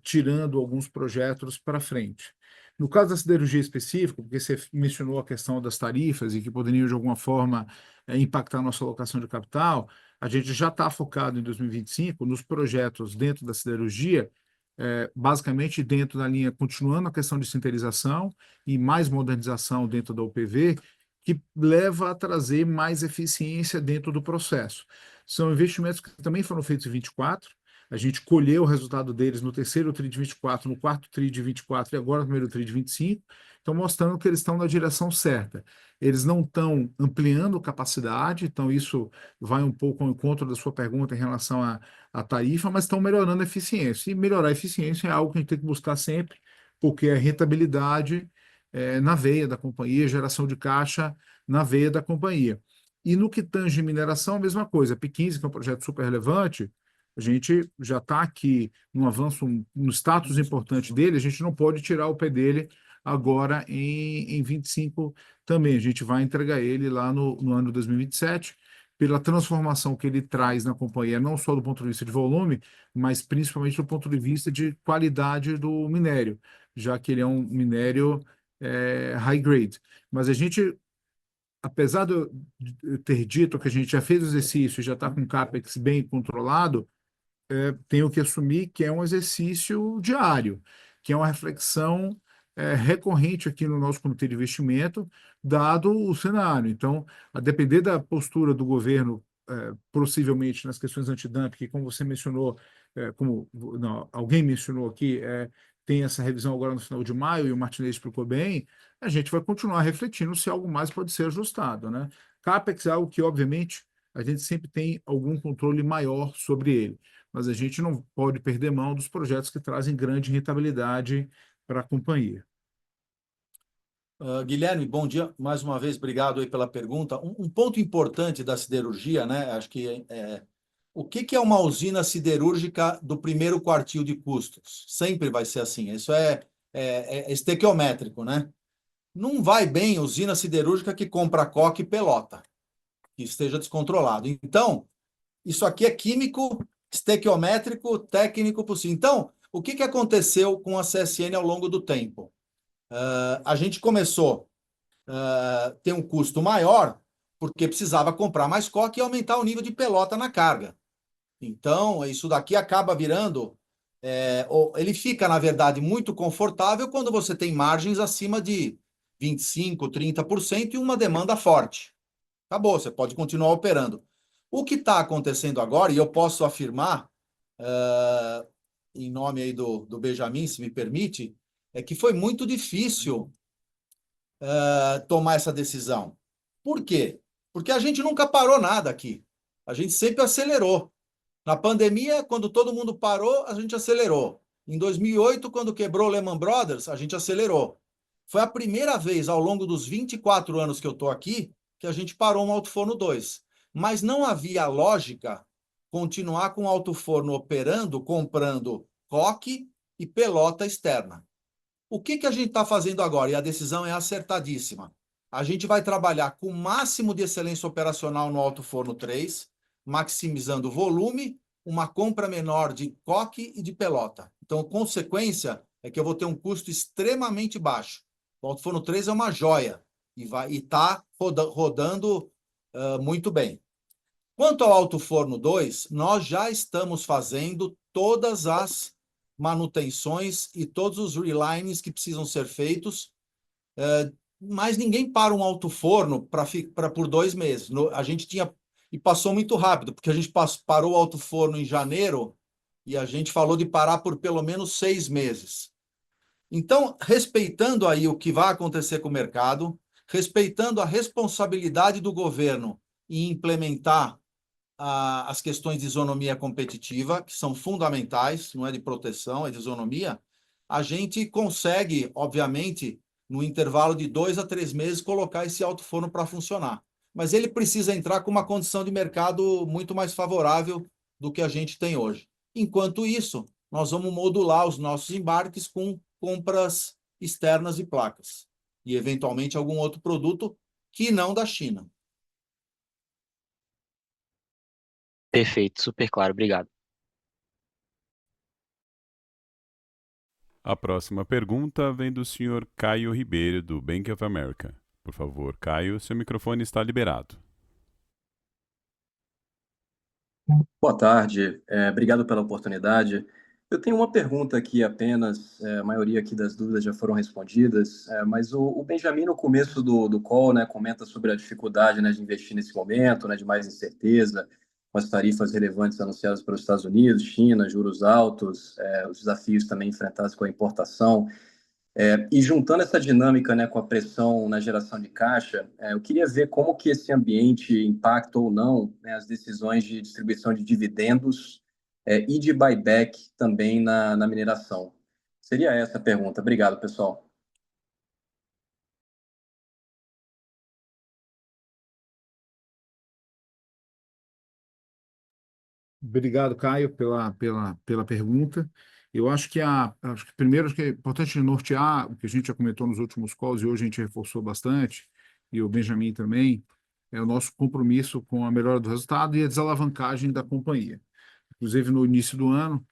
tirando alguns projetos para frente. No caso da siderurgia específica, porque você mencionou a questão das tarifas e que poderiam, de alguma forma, impactar a nossa alocação de capital, a gente já está focado em 2025 nos projetos dentro da siderurgia, basicamente dentro da linha, continuando a questão de sinterização e mais modernização dentro da UPV, que leva a trazer mais eficiência dentro do processo. São investimentos que também foram feitos em 24, a gente colheu o resultado deles no terceiro TRI de 24, no quarto TRI de 24 e agora no primeiro TRI de 25, então mostrando que eles estão na direção certa. Eles não estão ampliando capacidade, então isso vai um pouco ao encontro da sua pergunta em relação à tarifa, mas estão melhorando a eficiência. E melhorar a eficiência é algo que a gente tem que buscar sempre, porque é rentabilidade na veia da companhia, geração de caixa na veia da companhia. E no que tange mineração, a mesma coisa. A P15, que é um projeto super relevante, a gente já está aqui no avanço, no status importante dele, a gente não pode tirar o pé dele agora em 25 também. A gente vai entregar ele lá no ano 2027, pela transformação que ele traz na companhia, não só do ponto de vista de volume, mas principalmente do ponto de vista de qualidade do minério, já que ele é um minério high grade. Mas a gente, apesar de eu ter dito que a gente já fez o exercício e já está com o CAPEX bem controlado, tenho que assumir que é um exercício diário, que é uma reflexão recorrente aqui no nosso comitê de investimento, dado o cenário. Então, a depender da postura do governo, possivelmente nas questões antidumping, que, como você mencionou, alguém mencionou aqui, tem essa revisão agora no final de maio, e o Martinez explicou bem, a gente vai continuar refletindo se algo mais pode ser ajustado, né? CAPEX é algo que, obviamente, a gente sempre tem algum controle maior sobre ele, mas a gente não pode perder mão dos projetos que trazem grande rentabilidade para a companhia. Guilherme, bom dia. Mais uma vez, obrigado aí pela pergunta. Um ponto importante da siderurgia, né? Acho que o que é uma usina siderúrgica do primeiro quartil de custos? Sempre vai ser assim. Isso é estequiométrico, né? Não vai bem usina siderúrgica que compra coque e pelota, que esteja descontrolado. Então, isso aqui é químico, estequiométrico, técnico possível. Então, o que aconteceu com a CSN ao longo do tempo? A gente começou a ter um custo maior porque precisava comprar mais coque e aumentar o nível de pelota na carga. Então, isso daqui acaba virando... ele fica, na verdade, muito confortável quando você tem margens acima de 25%, 30% e uma demanda forte. Acabou, você pode continuar operando. O que está acontecendo agora, e eu posso afirmar, em nome aí do Benjamin, se me permite, é que foi muito difícil tomar essa decisão. Por quê? Porque a gente nunca parou nada aqui. A gente sempre acelerou. Na pandemia, quando todo mundo parou, a gente acelerou. Em 2008, quando quebrou o Lehman Brothers, a gente acelerou. Foi a primeira vez ao longo dos 24 anos que eu estou aqui que a gente parou um alto-forno 2. Mas não havia lógica continuar com o alto-forno operando, comprando coque e pelota externa. O que a gente está fazendo agora? E a decisão é acertadíssima. A gente vai trabalhar com o máximo de excelência operacional no alto-forno 3, maximizando o volume, uma compra menor de coque e de pelota. Então, a consequência é que eu vou ter um custo extremamente baixo. O alto-forno 3 é uma joia e está rodando muito bem. Quanto ao alto-forno 2, nós já estamos fazendo todas as manutenções e todos os relines que precisam ser feitos, mas ninguém para um alto-forno por 2 meses. A gente tinha... E passou muito rápido, porque a gente parou o alto-forno em janeiro e a gente falou de parar por pelo menos 6 meses. Então, respeitando aí o que vai acontecer com o mercado, respeitando a responsabilidade do governo em implementar as questões de isonomia competitiva, que são fundamentais, não é de proteção, é de isonomia, a gente consegue, obviamente, no intervalo de 2 a 3 meses, colocar esse alto forno para funcionar. Mas ele precisa entrar com uma condição de mercado muito mais favorável do que a gente tem hoje. Enquanto isso, nós vamos modular os nossos embarques com compras externas de placas e, eventualmente, algum outro produto que não da China. Perfeito, super claro, obrigado. A próxima pergunta vem do senhor Caio Ribeiro, do Bank of America. Por favor, Caio, seu microfone está liberado. Boa tarde, obrigado pela oportunidade. Eu tenho uma pergunta aqui apenas, a maioria aqui das dúvidas já foram respondidas, mas o Benjamin, no começo do call, né, comenta sobre a dificuldade, né, de investir nesse momento, né, de mais incerteza, com as tarifas relevantes anunciadas pelos Estados Unidos, China, juros altos, os desafios também enfrentados com a importação. E juntando essa dinâmica, né, com a pressão na geração de caixa, eu queria ver como que esse ambiente impacta ou não, né, as decisões de distribuição de dividendos, e de buyback também na mineração. Seria essa a pergunta. Obrigado, pessoal. Obrigado, Caio, pela pergunta. Eu acho que primeiro acho que é importante nortear o que a gente já comentou nos últimos calls e hoje a gente reforçou bastante, e o Benjamin também, é o nosso compromisso com a melhora do resultado e a desalavancagem da companhia. Inclusive, no início do ano,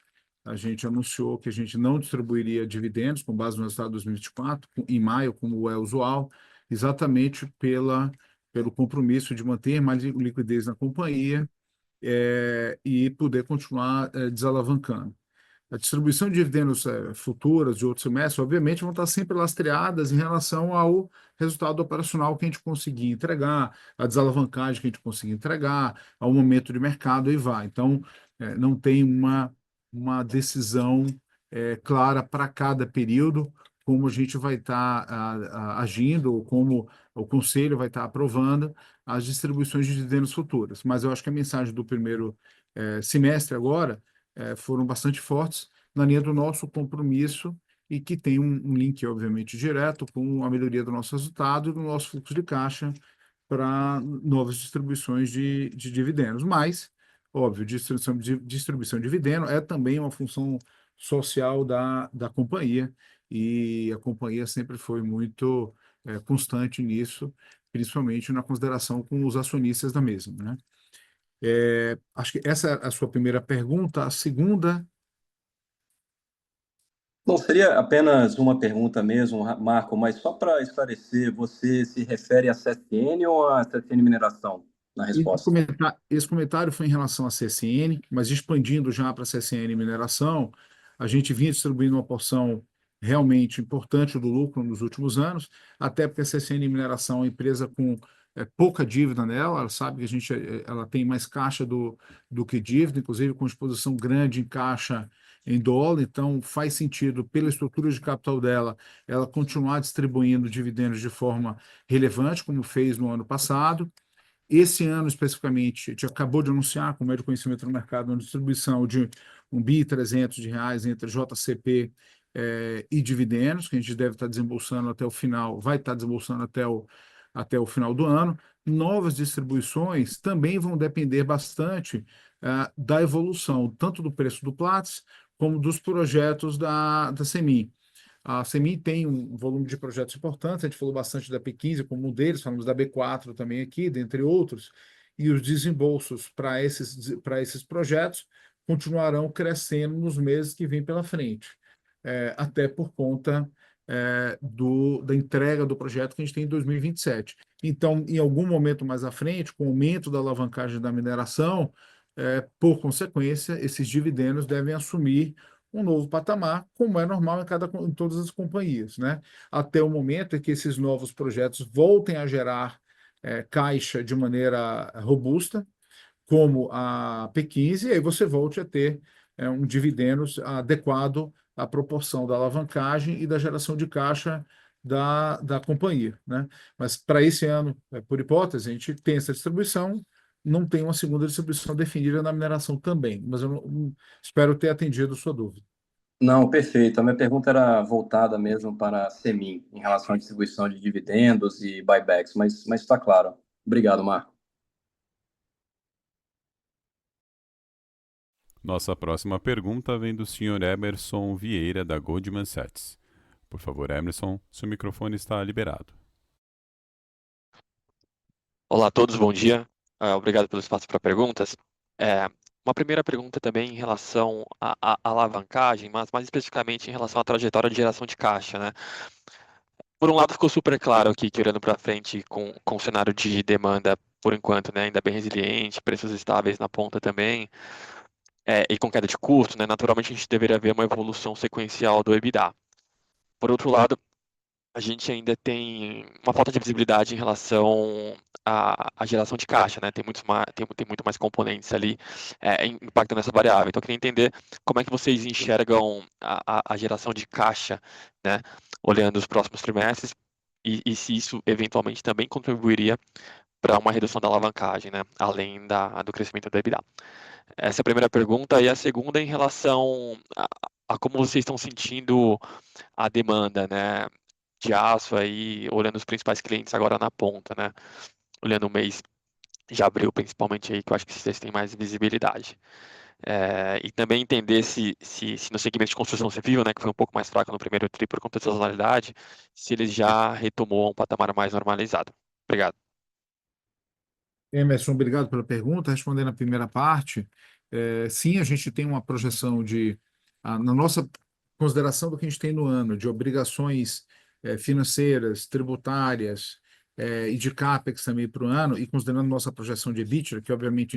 a gente anunciou que a gente não distribuiria dividendos com base no resultado de 2024, em maio, como é usual, exatamente pelo compromisso de manter mais liquidez na companhia, e poder continuar desalavancando. A distribuição de dividendos futuras de outro semestre, obviamente, vão estar sempre lastreadas em relação ao resultado operacional que a gente conseguir entregar, a desalavancagem que a gente conseguir entregar, ao momento de mercado, e vai. Então, não tem uma decisão clara para cada período, como a gente vai estar agindo, ou como o Conselho vai estar aprovando as distribuições de dividendos futuras. Mas eu acho que a mensagem do primeiro semestre agora foram bastante fortes na linha do nosso compromisso e que tem um link, obviamente, direto com a melhoria do nosso resultado e do nosso fluxo de caixa para novas distribuições de dividendos. Mas, óbvio, distribuição de dividendo é também uma função social da companhia, e a companhia sempre foi muito constante nisso, principalmente na consideração com os acionistas da mesma, né? Acho que essa é a sua primeira pergunta. A segunda... Não, seria apenas uma pergunta mesmo, Marco, mas só para esclarecer, você se refere à CSN ou à CSN Mineração na resposta? Esse comentário foi em relação à CSN, mas expandindo já para a CSN Mineração, a gente vinha distribuindo uma porção realmente importante do lucro nos últimos anos, até porque a CSN Mineração é uma empresa com pouca dívida nela, ela sabe que ela tem mais caixa do que dívida, inclusive com exposição grande em caixa em dólar, então faz sentido, pela estrutura de capital dela, ela continuar distribuindo dividendos de forma relevante, como fez no ano passado. Esse ano, especificamente, a gente acabou de anunciar, como é de conhecimento no mercado, uma distribuição de R$ 1.300 entre JCP e dividendos, que a gente deve estar desembolsando até o final, vai estar desembolsando até o final do ano. Novas distribuições também vão depender bastante da evolução, tanto do preço do Platts, como dos projetos da CEMIG. A CEMIG tem um volume de projetos importantes, a gente falou bastante da P15 como um deles, falamos da B4 também aqui, dentre outros, e os desembolsos para esses projetos continuarão crescendo nos meses que vêm pela frente, até por conta da entrega do projeto que a gente tem em 2027. Então, em algum momento mais à frente, com o aumento da alavancagem da mineração, por consequência, esses dividendos devem assumir um novo patamar, como é normal em todas as companhias, né? Até o momento em que esses novos projetos voltem a gerar caixa de maneira robusta, como a P15, e aí você volte a ter um dividendos adequado a proporção da alavancagem e da geração de caixa da companhia, né? Mas para esse ano, por hipótese, a gente tem essa distribuição, não tem uma segunda distribuição definida na mineração também, mas eu espero ter atendido a sua dúvida. Não, perfeito. A minha pergunta era voltada mesmo para a Semin, em relação à distribuição de dividendos e buybacks, mas está claro. Obrigado, Marco. Nossa próxima pergunta vem do Sr. Emerson Vieira, da Goldman Sachs. Por favor, Emerson, seu microfone está liberado. Olá a todos, bom dia. Obrigado pelo espaço para perguntas. Uma primeira pergunta também em relação à alavancagem, mas mais especificamente em relação à trajetória de geração de caixa, né? Por um lado, ficou super claro aqui que olhando para frente com o cenário de demanda, por enquanto, né, ainda bem resiliente, preços estáveis na ponta também, e com queda de custo, né, naturalmente a gente deveria ver uma evolução sequencial do EBITDA. Por outro lado, a gente ainda tem uma falta de visibilidade em relação à geração de caixa, né? Tem muito mais componentes ali impactando essa variável. Então, eu queria entender como é que vocês enxergam a geração de caixa, né? Olhando os próximos trimestres e se isso eventualmente também contribuiria para uma redução da alavancagem, né? Além do crescimento do EBITDA. Essa é a primeira pergunta. E a segunda em relação a como vocês estão sentindo a demanda, né? De aço aí, olhando os principais clientes agora na ponta, né? Olhando o mês de abril, principalmente aí, que eu acho que vocês têm mais visibilidade. E também entender se no segmento de construção civil, né, que foi um pouco mais fraco no primeiro tri por conta da sazonalidade, se ele já retomou a um patamar mais normalizado. Obrigado. Emerson, obrigado pela pergunta. Respondendo a primeira parte, sim, a gente tem uma projeção na nossa consideração do que a gente tem no ano, de obrigações financeiras, tributárias e de CAPEX também para o ano, e considerando nossa projeção de EBITDA, que obviamente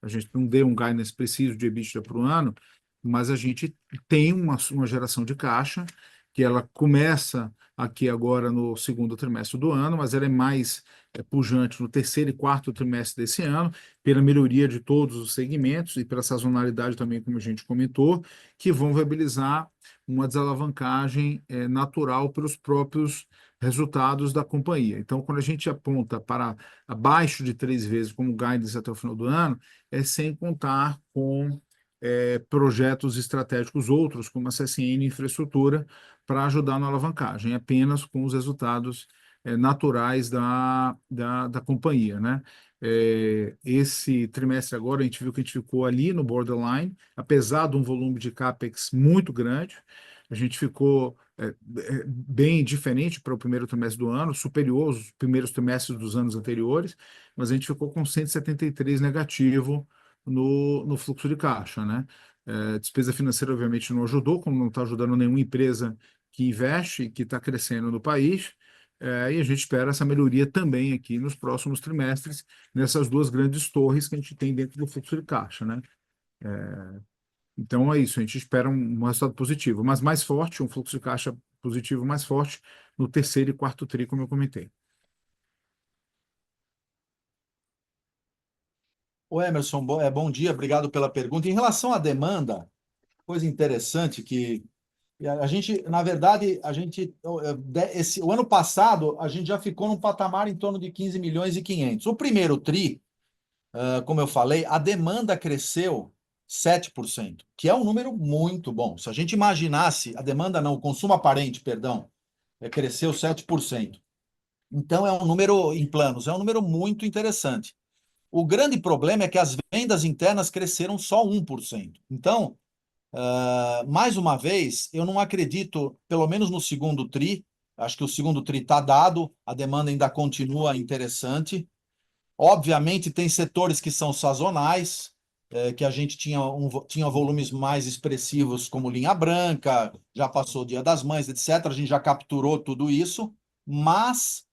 a gente não deu um guidance preciso de EBITDA para o ano, mas a gente tem uma geração de caixa, que ela começa aqui agora no segundo trimestre do ano, mas ela é mais pujante no terceiro e quarto trimestre desse ano, pela melhoria de todos os segmentos e pela sazonalidade também, como a gente comentou, que vão viabilizar uma desalavancagem natural pelos próprios resultados da companhia. Então, quando a gente aponta para abaixo de 3 vezes como guidance até o final do ano, é sem contar com projetos estratégicos outros, como a CSN Infraestrutura, para ajudar na alavancagem, apenas com os resultados naturais da companhia, né? Esse trimestre agora, a gente viu que a gente ficou ali no borderline, apesar de um volume de CAPEX muito grande, a gente ficou bem diferente para o primeiro trimestre do ano, superior aos primeiros trimestres dos anos anteriores, mas a gente ficou com 173 negativo no fluxo de caixa, né? Despesa financeira, obviamente, não ajudou, como não está ajudando nenhuma empresa que investe, que está crescendo no país, e a gente espera essa melhoria também aqui nos próximos trimestres, nessas duas grandes torres que a gente tem dentro do fluxo de caixa, né? Então é isso, a gente espera um resultado positivo, mas mais forte, um fluxo de caixa positivo mais forte no terceiro e quarto tri, como eu comentei. Ô Emerson, bom dia, obrigado pela pergunta. Em relação à demanda, coisa interessante que a gente, na verdade, o ano passado, a gente já ficou num patamar em torno de 15 milhões e 500. O primeiro tri, como eu falei, a demanda cresceu 7%, que é um número muito bom. Se a gente imaginasse, a demanda não, o consumo aparente, perdão, cresceu 7%. Então, é um número em planos, é um número muito interessante. O grande problema é que as vendas internas cresceram só 1%. Então, mais uma vez, eu não acredito, pelo menos no segundo tri, acho que o segundo tri está dado, a demanda ainda continua interessante. Obviamente, tem setores que são sazonais, que a gente tinha volumes mais expressivos, como linha branca, já passou o Dia das Mães, etc. A gente já capturou tudo isso, mas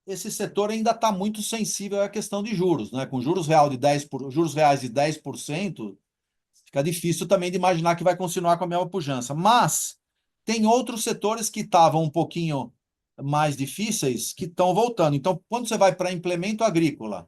esse setor ainda está muito sensível à questão de juros, né? Com juros reais de 10%, fica difícil também de imaginar que vai continuar com a mesma pujança. Mas tem outros setores que estavam um pouquinho mais difíceis que estão voltando. Então, quando você vai para implemento agrícola,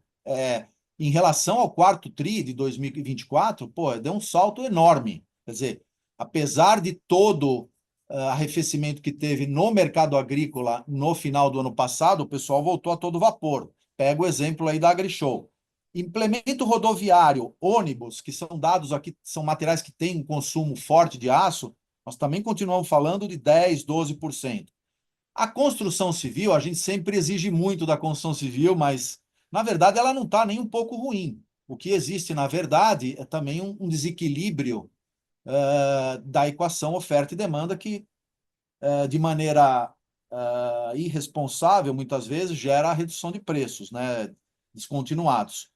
em relação ao quarto tri de 2024, deu um salto enorme. Quer dizer, apesar de todo arrefecimento que teve no mercado agrícola no final do ano passado, o pessoal voltou a todo vapor. Pega o exemplo aí da AgriShow. Implemento rodoviário, ônibus, que são dados aqui, são materiais que têm um consumo forte de aço, nós também continuamos falando de 10%, 12%. A construção civil, a gente sempre exige muito da construção civil, mas, na verdade, ela não está nem um pouco ruim. O que existe, na verdade, é também um desequilíbrio da equação oferta e demanda que, de maneira irresponsável, muitas vezes, gera a redução de preços, né, descontinuados.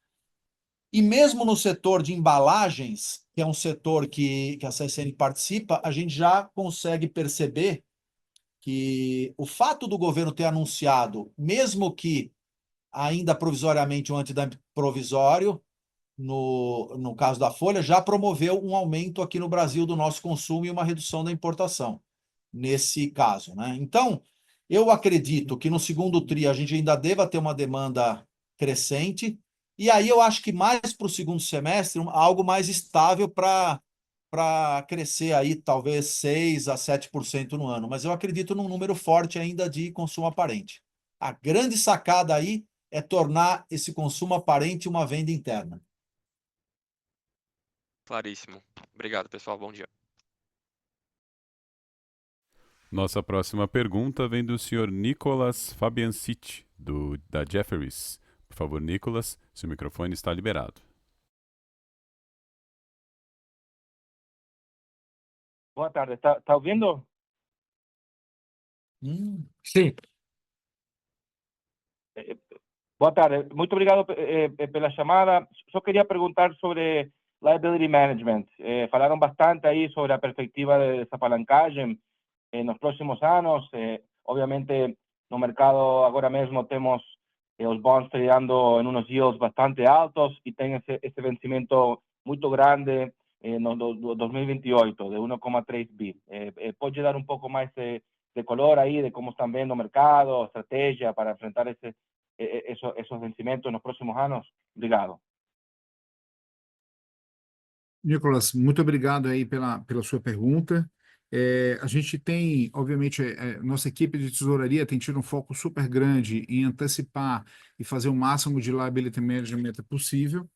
E mesmo no setor de embalagens, que é um setor que a CSN participa, a gente já consegue perceber que o fato do governo ter anunciado, mesmo que ainda provisoriamente um antidumping provisório, no caso da Folha, já promoveu um aumento aqui no Brasil do nosso consumo e uma redução da importação, nesse caso, né? Então, eu acredito que no segundo TRI a gente ainda deva ter uma demanda crescente, e aí eu acho que mais para o segundo semestre, algo mais estável para crescer aí talvez 6% a 7% no ano, mas eu acredito num número forte ainda de consumo aparente. A grande sacada aí é tornar esse consumo aparente uma venda interna. Claríssimo. Obrigado, pessoal. Bom dia. Nossa próxima pergunta vem do senhor Nicolas Fabiancic, da Jefferies. Por favor, Nicolas, seu microfone está liberado. Boa tarde, tá ouvindo? Sim. Boa tarde, muito obrigado pela chamada. Só queria perguntar sobre liability management. Falaram bastante aí sobre a perspectiva de desapalancagem nos próximos anos. Obviamente, no mercado agora mesmo temos os bonds tradindo em uns yields bastante altos e tem esse vencimento muito grande no 2028, de 1,3 bi. Pode dar um pouco mais de color aí de como estão vendo o mercado, estratégia para enfrentar esos vencimentos nos próximos anos? Obrigado. Nicolas, muito obrigado aí pela sua pergunta. A gente tem, obviamente, nossa equipe de tesouraria tem tido um foco super grande em antecipar e fazer o máximo de liability management possível.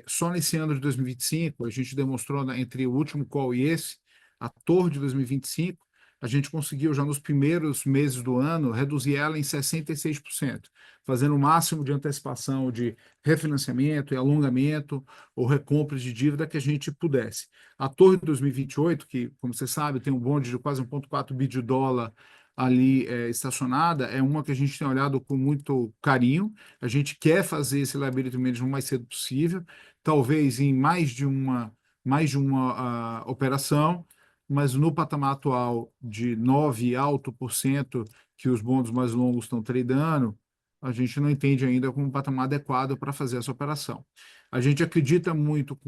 Só nesse ano de 2025, a gente demonstrou, entre o último call e esse, a torre de 2025, a gente conseguiu já nos primeiros meses do ano reduzir ela em 66%, fazendo o máximo de antecipação de refinanciamento e alongamento ou recompra de dívida que a gente pudesse. A torre de 2028, que, como você sabe, tem um bonde de quase 1,4 bi de dólar ali estacionada, é uma que a gente tem olhado com muito carinho. A gente quer fazer esse liability management o mais cedo possível, talvez em mais de uma operação, mas no patamar atual de 9 alto por cento que os bonds mais longos estão tradando, a gente não entende ainda como um patamar adequado para fazer essa operação. A gente acredita muito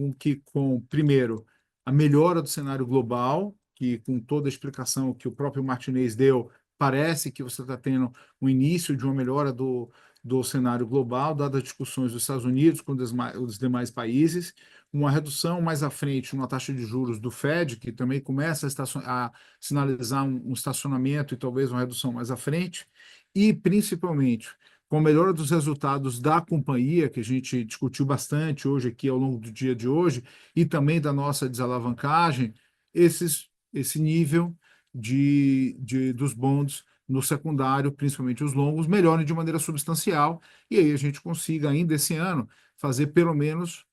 primeiro, a melhora do cenário global, que com toda a explicação que o próprio Martinez deu, parece que você está tendo um início de uma melhora do cenário global, dadas as discussões dos Estados Unidos com os demais países, uma redução mais à frente na taxa de juros do Fed, que também começa a sinalizar um estacionamento e talvez uma redução mais à frente, e principalmente com a melhora dos resultados da companhia, que a gente discutiu bastante hoje aqui ao longo do dia de hoje, e também da nossa desalavancagem, esse nível dos bonds no secundário, principalmente os longos, melhorem de maneira substancial, e aí a gente consiga ainda esse ano fazer pelo menos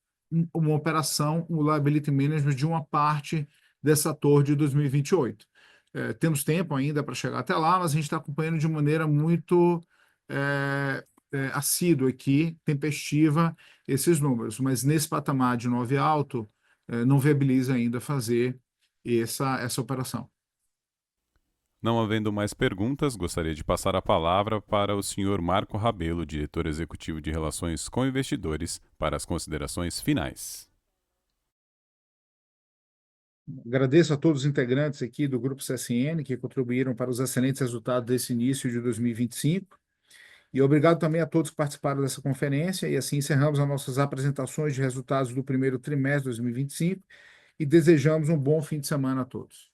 uma operação, um liability management de uma parte dessa torre de 2028. Temos tempo ainda para chegar até lá, mas a gente está acompanhando de maneira muito assídua aqui, tempestiva, esses números, mas nesse patamar de 9 alto, não viabiliza ainda fazer essa operação. Não havendo mais perguntas, gostaria de passar a palavra para o senhor Marco Rabelo, diretor executivo de Relações com Investidores, para as considerações finais. Agradeço a todos os integrantes aqui do Grupo CSN que contribuíram para os excelentes resultados desse início de 2025. E obrigado também a todos que participaram dessa conferência. E assim encerramos as nossas apresentações de resultados do primeiro trimestre de 2025 e desejamos um bom fim de semana a todos.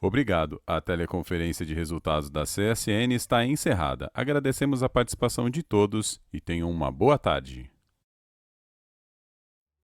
Obrigado. A teleconferência de resultados da CSN está encerrada. Agradecemos a participação de todos e tenham uma boa tarde.